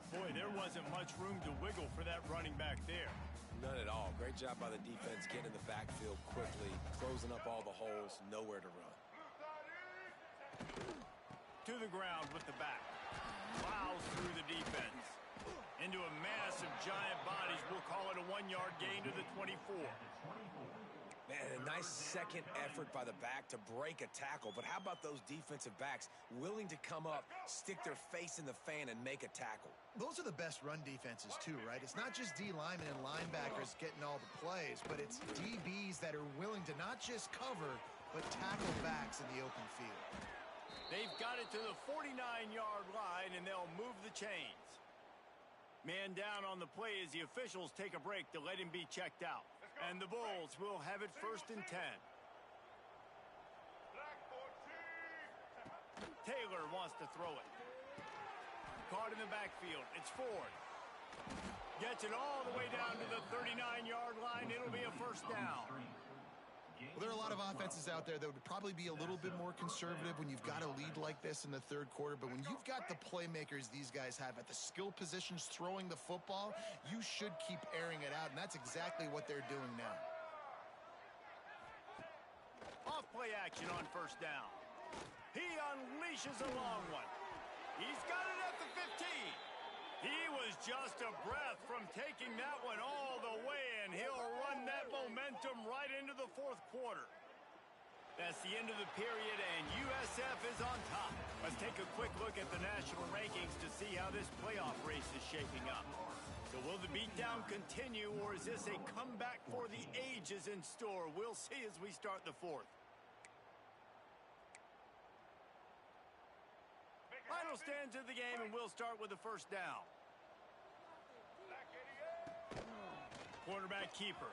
Boy, there wasn't much room to wiggle for that running back there. None at all. Great job by the defense getting in the backfield quickly, closing up all the holes, nowhere to run. To the ground with the back. Plows through the defense. Into a massive giant bodies. We'll call it a 1-yard gain to the 24. Man, a nice second effort by the back to break a tackle. But how about those defensive backs willing to come up, stick their face in the fan, and make a tackle? Those are the best run defenses, too, right? It's not just D linemen and linebackers getting all the plays, but it's DBs that are willing to not just cover, but tackle backs in the open field. They've got it to the 49-yard line, and they'll move the chains. Man down on the play as the officials take a break to let him be checked out. And the Bulls will have it 1st and 10. Taylor wants to throw it. Caught in the backfield. It's Ford. Gets it all the way down to the 39-yard line. It'll be a 1st down. Well, there are a lot of offenses out there that would probably be a little bit more conservative when you've got a lead like this in the 3rd quarter. But when you've got the playmakers these guys have at the skill positions throwing the football, you should keep airing it out. And that's exactly what they're doing now. Off play action on 1st down. He unleashes a long one. He's got it at the 15. He was just a breath from taking that one all the way, and he'll run that momentum right into the 4th quarter. That's the end of the period, and USF is on top. Let's take a quick look at the national rankings to see how this playoff race is shaping up. So will the beatdown continue, or is this a comeback for the ages in store? We'll see as we start the 4th. Final stands of the game, and we'll start with the 1st down. Quarterback keeper.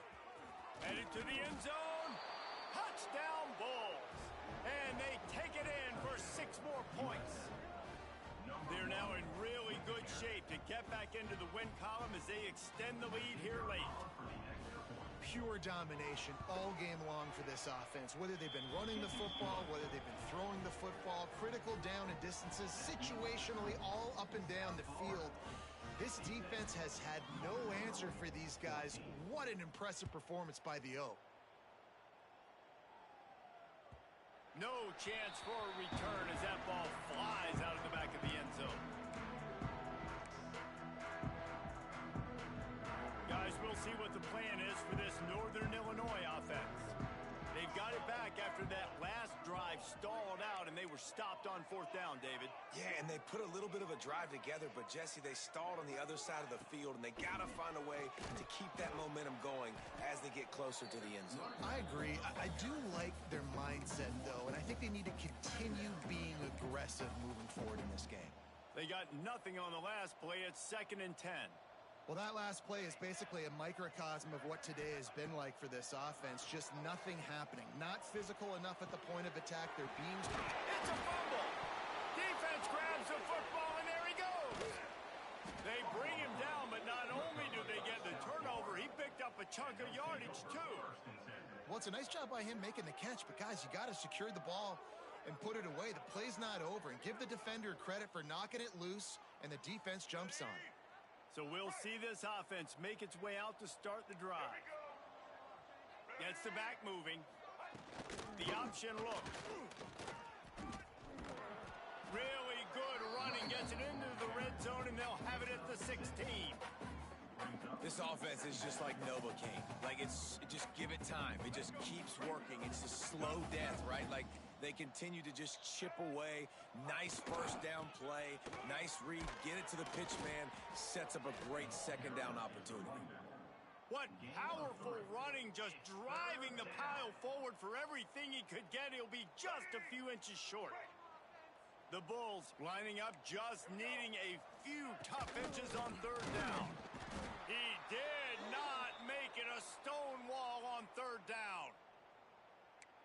Headed to the end zone. Touchdown Bulls. And they take it in for 6 more points. They're now in really good shape to get back into the win column as they extend the lead here late. Pure domination all game long for this offense. Whether they've been running the football, whether they've been throwing the football, critical down and distances, situationally all up and down the field. This defense has had no answer for these guys. What an impressive performance by the O. No chance for a return as that ball flies out of the back of the end zone. Guys, we'll see what the plan is for this Northern Illinois offense. They've got it back after that last drive stalled out, and they were stopped on 4th down, David. Yeah, and they put a little bit of a drive together, but, Jesse, they stalled on the other side of the field, and they got to find a way to keep that momentum going as they get closer to the end zone. I agree. I do like their mindset, though, and I think they need to continue being aggressive moving forward in this game. They got nothing on the last play. It's 2nd and 10. Well, that last play is basically a microcosm of what today has been like for this offense. Just nothing happening. Not physical enough at the point of attack. They're being... It's a fumble. Defense grabs the football, and there he goes. They bring him down, but not only do they get the turnover, he picked up a chunk of yardage, too. Well, it's a nice job by him making the catch, but, guys, you got to secure the ball and put it away. The play's not over, and give the defender credit for knocking it loose, and the defense jumps on it. So we'll see this offense make its way out to start the drive. Gets the back moving. The option look. Really good running. Gets it into the red zone, and they'll have it at the 16. This offense is just like Novocaine. Like, just give it time. It just keeps working. It's a slow death, right? Like, they continue to just chip away. Nice 1st down play. Nice read. Get it to the pitch man. Sets up a great 2nd down opportunity. What powerful running, just driving the pile forward for everything he could get. He'll be just a few inches short. The Bulls lining up, just needing a few tough inches on 3rd down. He did not make it a stone wall on 3rd down.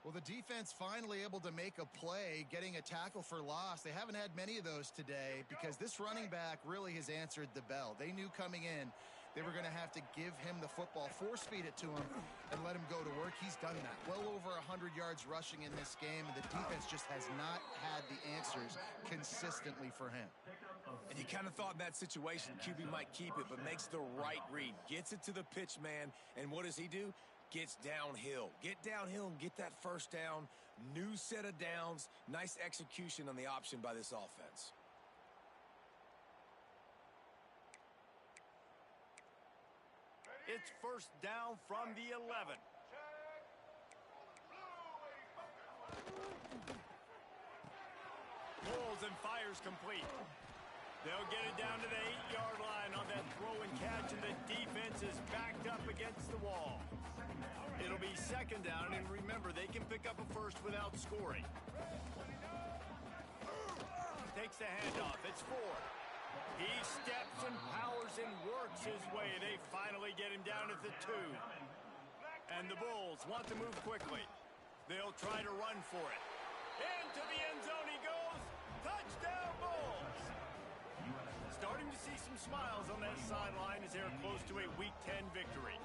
Well, the defense finally able to make a play, getting a tackle for loss. They haven't had many of those today because this running back really has answered the bell. They knew coming in they were going to have to give him the football, force-feed it to him, and let him go to work. He's done that. Well over 100 yards rushing in this game, and the defense just has not had the answers consistently for him. And you kind of thought in that situation QB might keep it, but makes the right read. Gets it to the pitch man, and what does he do? Gets downhill. Get downhill and get that 1st down. New set of downs. Nice execution on the option by this offense. It's 1st down from the 11. Pulls and fires complete. They'll get it down to the 8-yard line on that throw and catch, and the defense is backed up against the wall. It'll be 2nd down, and remember, they can pick up a 1st without scoring. takes the handoff. It's Ford. He steps and powers and works his way. They finally get him down at the 2. And the Bulls want to move quickly. They'll try to run for it. Into the end zone he goes. Touchdown, Bulls! Starting to see some smiles on that sideline as they're close to a Week 10 victory.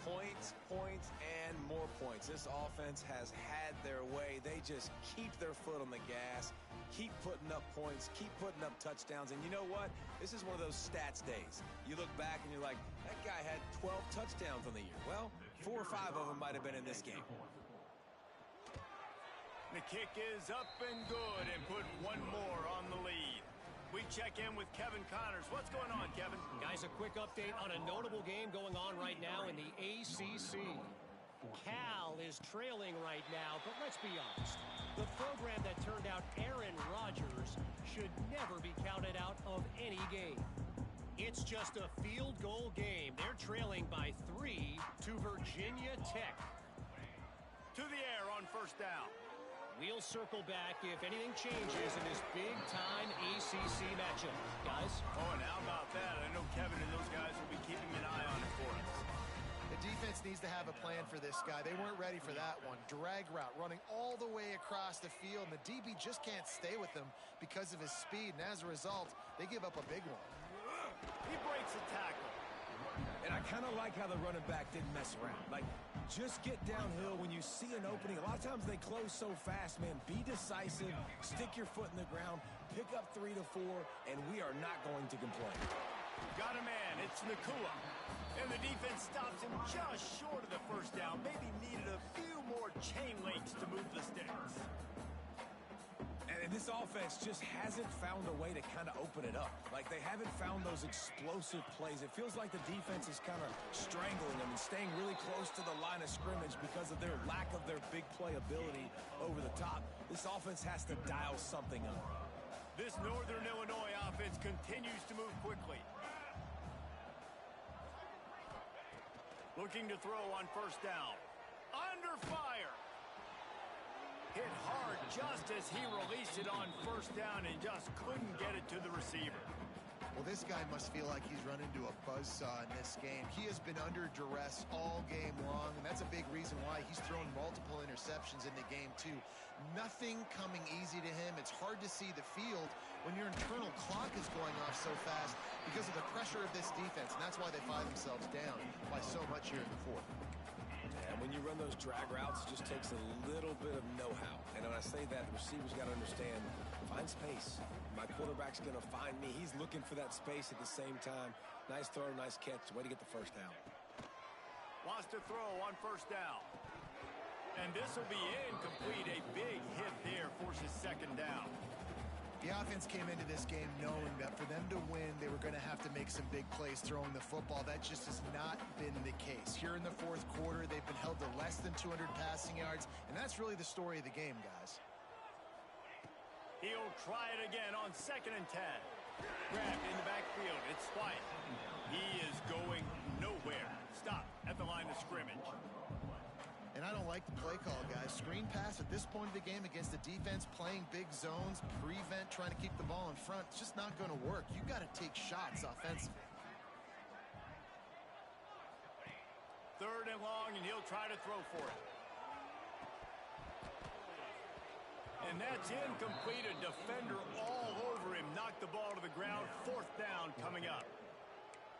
Points, points, and more points. This offense has had their way. They just keep their foot on the gas, keep putting up points, keep putting up touchdowns. And you know what? This is one of those stats days. You look back and you're like, that guy had 12 touchdowns on the year. Well, 4 or 5 of them might have been in this game. The kick is up and good and put one more on the lead. We check in with Kevin Connors. What's going on, Kevin? Guys, a quick update on a notable game going on right now in the ACC. Cal is trailing right now, but let's be honest. The program that turned out Aaron Rodgers should never be counted out of any game. It's just a field goal game. They're trailing by 3 to Virginia Tech. To the air on first down. We'll circle back if anything changes in this big-time ACC matchup. Guys? Oh, and how about that? I know Kevin and those guys will be keeping an eye on it for us. The defense needs to have a plan for this guy. They weren't ready for that one. Drag route running all the way across the field, and the DB just can't stay with him because of his speed, and as a result, they give up a big one. He breaks a tackle. And I kind of like how the running back didn't mess around. Like, just get downhill when you see an opening. A lot of times they close so fast, man. Be decisive, stick your foot in the ground, pick up 3 to 4, and we are not going to complain. Got a man. It's Nakua. And the defense stops him just short of the first down. Maybe needed a few more chain links to move the sticks. And this offense just hasn't found a way to kind of open it up. Like, they haven't found those explosive plays. It feels like the defense is kind of strangling them and staying really close to the line of scrimmage because of their lack of their big play ability over the top. This offense has to dial something up. This Northern Illinois offense continues to move quickly. Looking to throw on first down. Under fire. Hit hard just as he released it on first down and just couldn't get it to the receiver. Well, this guy must feel like he's run into a buzzsaw in this game. He has been under duress all game long, and that's a big reason why he's thrown multiple interceptions in the game, too. Nothing coming easy to him. It's hard to see the field when your internal clock is going off so fast because of the pressure of this defense, and that's why they find themselves down by so much here in the fourth. And when you run those drag routes, it just takes a little bit of know-how. And when I say that, the receivers got to understand, find space. My quarterback's going to find me. He's looking for that space at the same time. Nice throw, nice catch. Way to get the first down. Wants to throw on first down. And this will be incomplete. A big hit there forces second down. The offense came into this game knowing that for them to win, they were going to have to make some big plays throwing the football. That just has not been the case. Here in the fourth quarter, they've been held to less than 200 passing yards, and that's really the story of the game, guys. He'll try it again on 2nd and 10. Grabbed in the backfield. It's White. He is going nowhere. Stop at the line of scrimmage. And I don't like the play call, guys. Screen pass at this point of the game against the defense playing big zones, prevent, trying to keep the ball in front. It's just not going to work. You got to take shots offensively. 3rd and long, and he'll try to throw for it. And that's incomplete. A defender all over him. Knocked the ball to the ground. 4th down coming up.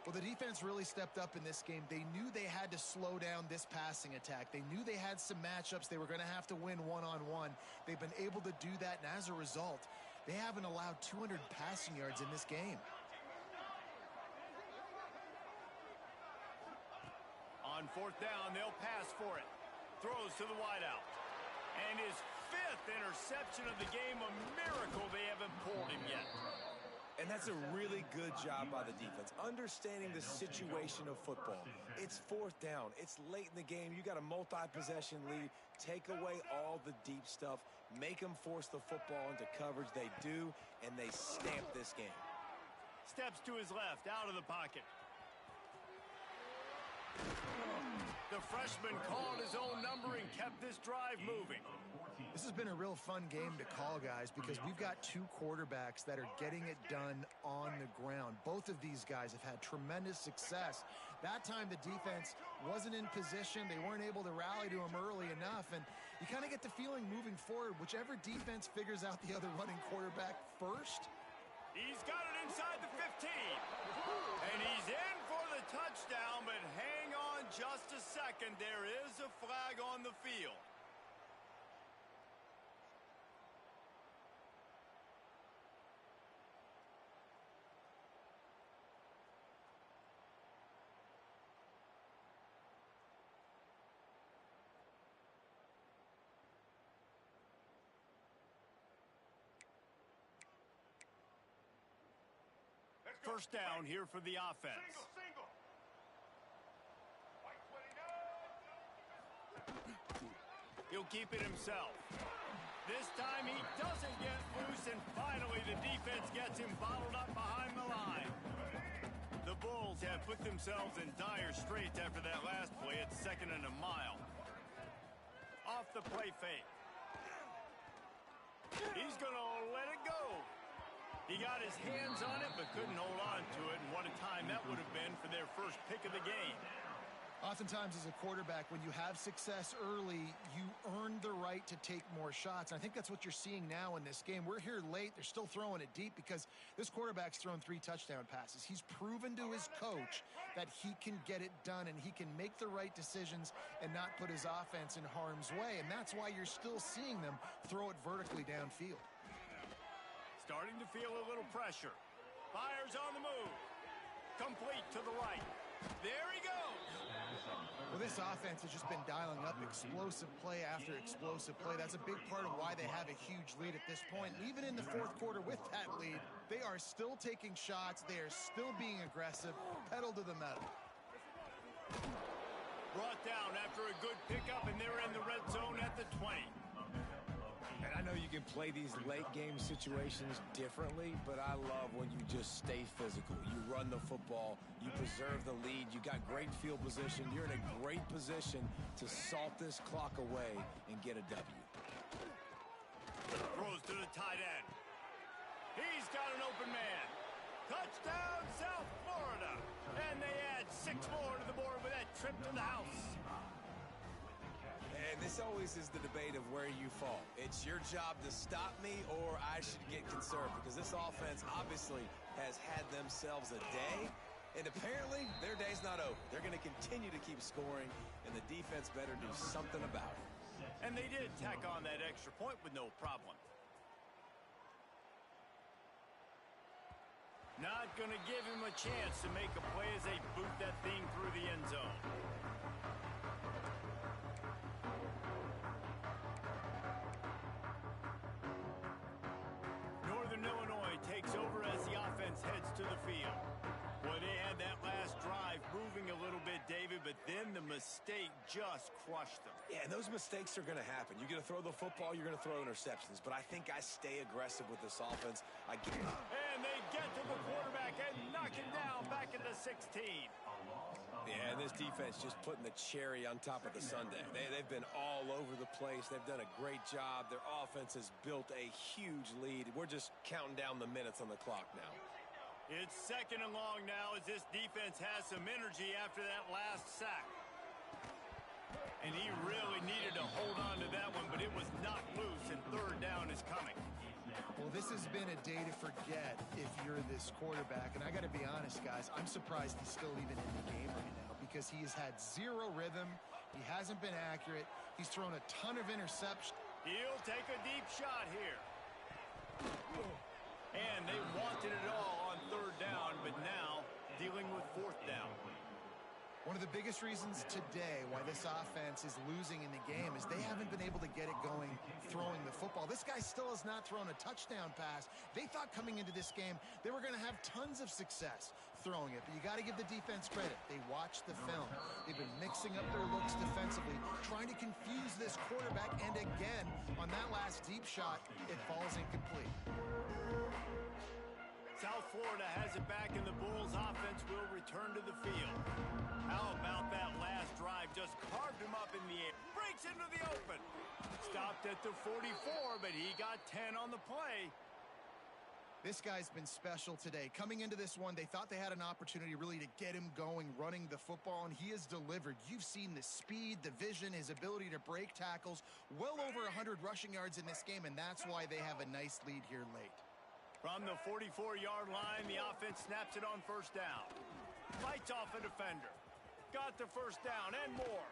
Well, the defense really stepped up in this game. They knew they had to slow down this passing attack. They knew they had some matchups they were going to have to win one-on-one. They've been able to do that, and as a result, they haven't allowed 200 passing yards in this game. On 4th down, they'll pass for it. Throws to the wideout. And his 5th interception of the game. A miracle they haven't pulled him yet. And that's a really good job by the defense, understanding the situation of football. It's 4th down. It's late in the game. You got a multi-possession lead. Take away all the deep stuff. Make them force the football into coverage. They do, and they stamp this game. Steps to his left, out of the pocket. The freshman called his own number and kept this drive moving. This has been a real fun game to call, guys, because we've got two quarterbacks that are getting it done on the ground. Both of these guys have had tremendous success. That time the defense wasn't in position. They weren't able to rally to him early enough, and you kind of get the feeling moving forward, whichever defense figures out the other running quarterback first. He's got it inside the 15. And he's in for the touchdown, but hang on just a second. There is a flag on the field. First down here for the offense. He'll keep it himself. This time he doesn't get loose, and finally the defense gets him bottled up behind the line. The Bulls have put themselves in dire straits after that last play. It's 2nd and a mile. Off the play fake. He's going to let it go. He got his hands on it, but couldn't hold on to it, and what a time that would have been for their first pick of the game. Oftentimes as a quarterback, when you have success early, you earn the right to take more shots. And I think that's what you're seeing now in this game. We're here late. They're still throwing it deep because this quarterback's thrown 3 touchdown passes. He's proven to his coach that he can get it done and he can make the right decisions and not put his offense in harm's way. And that's why you're still seeing them throw it vertically downfield. Starting to feel a little pressure. Fires on the move. Complete to the right. There he goes. Well, this offense has just been dialing up explosive play after explosive play. That's a big part of why they have a huge lead at this point. And even in the fourth quarter with that lead, they are still taking shots. They are still being aggressive. Pedal to the metal. Brought down after a good pickup, and they're in the red zone at the 20. And I know you can play these late game situations differently, but I love when you just stay physical. You run the football, you preserve the lead, you got great field position, you're in a great position to salt this clock away and get a W. Throws to the tight end. He's got an open man. Touchdown, South Florida. And they add 6 more to the board with that trip to the house. And this always is the debate of where you fall. It's your job to stop me or I should get conserved, because this offense obviously has had themselves a day, and apparently their day's not over. They're going to continue to keep scoring, and the defense better do something about it. And they did tack on that extra point with no problem. Not going to give him a chance to make a play as they boot that thing through the end zone. Northern Illinois takes over as the offense heads to the field. Boy, they had that last drive moving a little bit, David, but then the mistake just crushed them. Yeah, and those mistakes are going to happen. You're going to throw the football, you're going to throw interceptions, but I think I stay aggressive with this offense. And they get to the quarterback and knock him down back at the 16. Yeah, and this defense just putting the cherry on top of the sundae. They've been all over the place. They've done a great job. Their offense has built a huge lead. We're just counting down the minutes on the clock now. It's 2nd and long now as this defense has some energy after that last sack. And he really needed to hold on to that one, but it was knocked loose, and 3rd down is coming. Well, this has been a day to forget if you're this quarterback. And I got to be honest, guys, I'm surprised he's still even in the game right now because he has had 0 rhythm. He hasn't been accurate. He's thrown a ton of interceptions. He'll take a deep shot here. And they wanted it all on 3rd down, but now dealing with 4th down. One of the biggest reasons today why this offense is losing in the game is they haven't been able to get it going throwing the football. This guy still has not thrown a touchdown pass. They thought coming into this game they were going to have tons of success throwing it, but you got to give the defense credit. They watched the film. They've been mixing up their looks defensively, trying to confuse this quarterback, and again, on that last deep shot, it falls incomplete. South Florida has it back, and the Bulls offense will return to the field. How about that last drive? Just carved him up in the air. Breaks into the open. Stopped at the 44, but he got 10 on the play. This guy's been special today. Coming into this one, they thought they had an opportunity really to get him going, running the football, and he has delivered. You've seen the speed, the vision, his ability to break tackles. Well over 100 rushing yards in this game, and that's why they have a nice lead here late. From the 44-yard line, the offense snaps it on first down. Fights off a defender. Got the first down and more.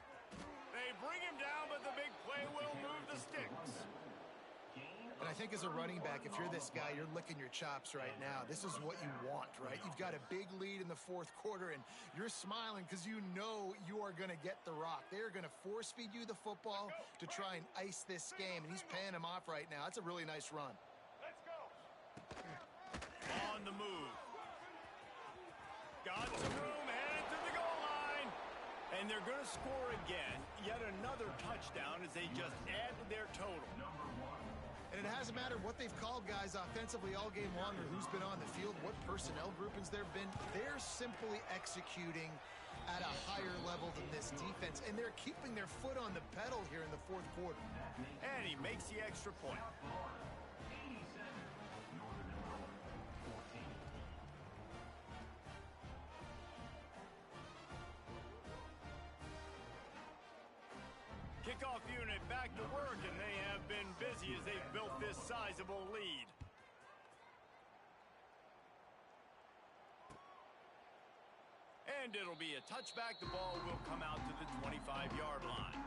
They bring him down, but the big play will move the sticks. And I think as a running back, if you're this guy, you're licking your chops right now. This is what you want, right? You've got a big lead in the fourth quarter, and you're smiling because you know you are going to get the rock. They're going to force feed you the football to try and ice this game, and he's paying him off right now. That's a really nice run. On the move. Got some room, headed to the goal line. And they're going to score again. Yet another touchdown as they just add to their total. And it hasn't mattered what they've called guys offensively all game long or who's been on the field, what personnel groupings there have been. They're simply executing at a higher level than this defense, and they're keeping their foot on the pedal here in the fourth quarter. And he makes the extra point. Kickoff unit back to work, and they have been busy as they've built this sizable lead. And it'll be a touchback. The ball will come out to the 25-yard line.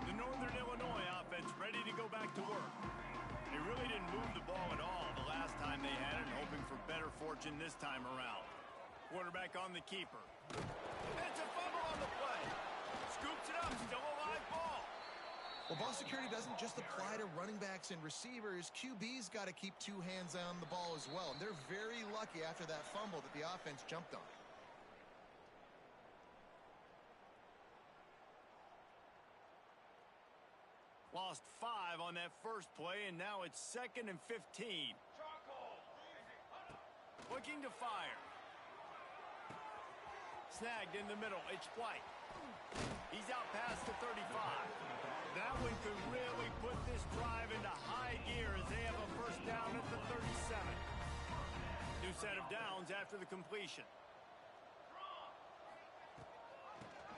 The Northern Illinois offense ready to go back to work. They really didn't move the ball at all the last time they had it, hoping for better fortune this time around. Quarterback on the keeper. It's a fumble on the play. Scoops it up, still a live ball. Well, ball security doesn't just apply to running backs and receivers. QB's got to keep two hands on the ball as well. And they're very lucky after that fumble that the offense jumped on. Lost 5 on that first play, and now it's 2nd and 15. Looking to fire. Snagged in the middle. It's White. He's out past the 35. That one could really put this drive into high gear as they have a first down at the 37. New set of downs after the completion.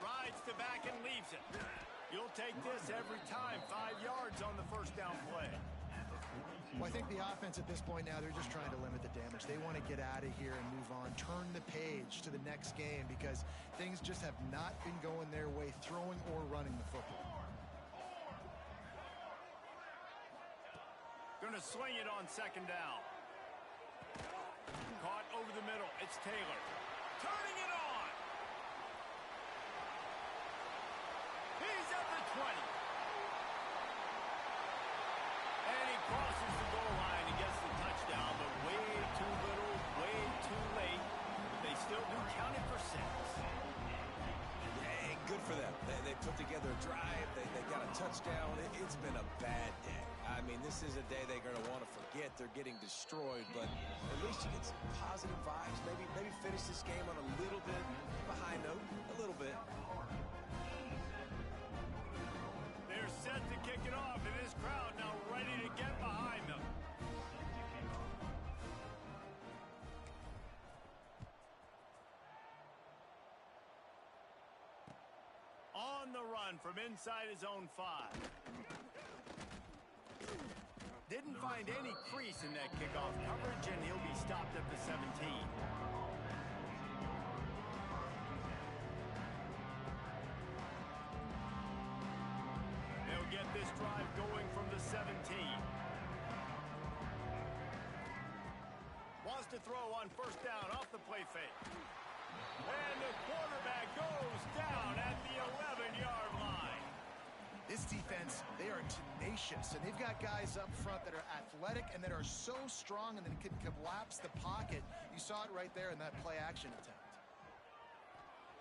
Rides to back and leaves it. You'll take this every time. 5 yards on the first down play. Well, I think the offense at this point now, they're just trying to limit the damage. They want to get out of here and move on, turn the page to the next game because things just have not been going their way, throwing or running the football. Going to swing it on second down. Caught over the middle. It's Taylor. Turning it on. He's at the 20. And he crosses the goal line and gets the touchdown, but way too little, way too late. They still do count it for 6. Hey, good for them. They put together a drive. They got a touchdown. It's been a bad day. I mean, this is a day they're going to want to forget. They're getting destroyed, but at least you get some positive vibes. Maybe finish this game on a little bit of a high note, a little bit. They're set to kick it off, and this crowd now ready to get behind them. On the run from inside his own 5. Didn't find any crease in that kickoff coverage, and he'll be stopped at the 17. They'll get this drive going from the 17. Wants to throw on first down off the play fake. And the quarterback goes down at the 11-yard line. This defense, they are tenacious, and they've got guys up front that are athletic and that are so strong and that can collapse the pocket. You saw it right there in that play-action attempt.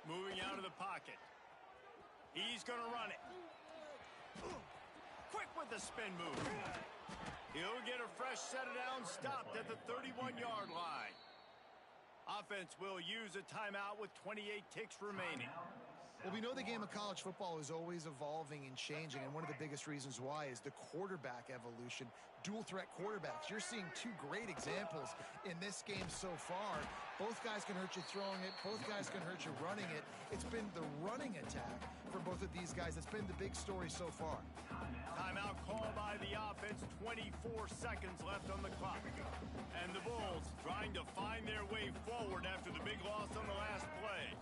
Moving out of the pocket. He's going to run it. Quick with the spin move. He'll get a fresh set of downs stopped at the 31-yard line. Offense will use a timeout with 28 ticks remaining. Well, we know the game of college football is always evolving and changing, and one of the biggest reasons why is the quarterback evolution. Dual threat quarterbacks. You're seeing two great examples in this game so far. Both guys can hurt you throwing it. Both guys can hurt you running it. It's been the running attack for both of these guys that's been the big story so far. Timeout called by the offense. 24 seconds left on the clock. And the Bulls trying to find their way forward after the big loss on the last play.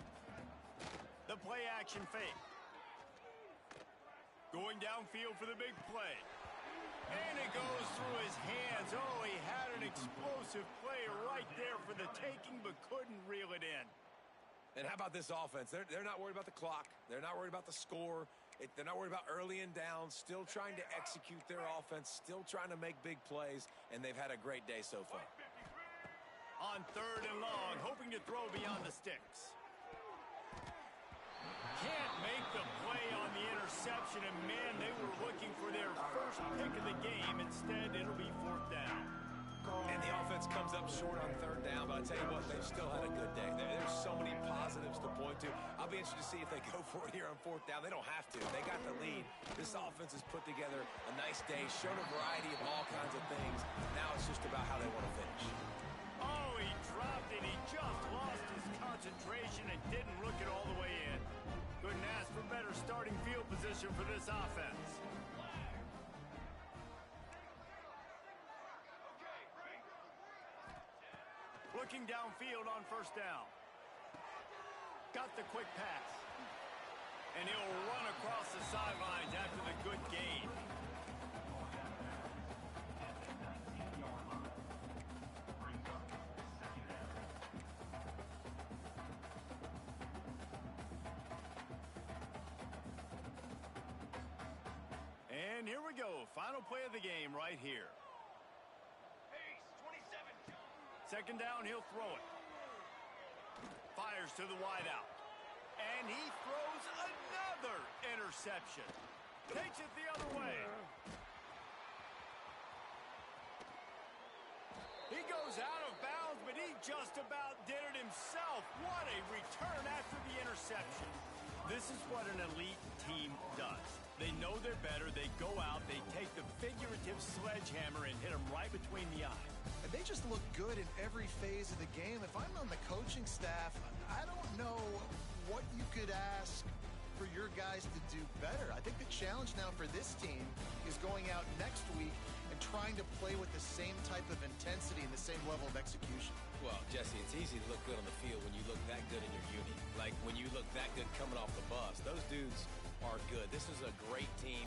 The play-action fake. Going downfield for the big play. And it goes through his hands. Oh, he had an explosive play right there for the taking, but couldn't reel it in. And how about this offense? They're not worried about the clock. They're not worried about the score. They're not worried about early and down. Still trying to execute their offense. Still trying to make big plays. And they've had a great day so far. On 3rd and long, hoping to throw beyond the sticks. Can't make the play on the interception, and man, they were looking for their first pick of the game. Instead, it'll be 4th down. And the offense comes up short on 3rd down, but I tell you what, they've still had a good day. There's so many positives to point to. I'll be interested to see if they go for it here on 4th down. They don't have to. They got the lead. This offense has put together a nice day, shown a variety of all kinds of things. Now it's just about how they want to finish. Oh, he dropped it. He just lost his concentration and didn't look it all the way in. Couldn't ask for better starting field position for this offense. Looking downfield on 1st down. Got the quick pass. And he'll run across the sidelines after the good gain. And here we go. Final play of the game right here. 2nd down, he'll throw it. Fires to the wideout. And he throws another interception. Takes it the other way. He goes out of bounds, but he just about did it himself. What a return after the interception. This is what an elite team does. They know they're better. They go out. They take the figurative sledgehammer and hit them right between the eyes. And they just look good in every phase of the game. If I'm on the coaching staff, I don't know what you could ask for your guys to do better. I think the challenge now for this team is going out next week and trying to play with the same type of intensity and the same level of execution. Well, Jesse, it's easy to look good on the field when you look that good in your uni. Like when you look that good coming off the bus. Those dudes are good. This is a great team.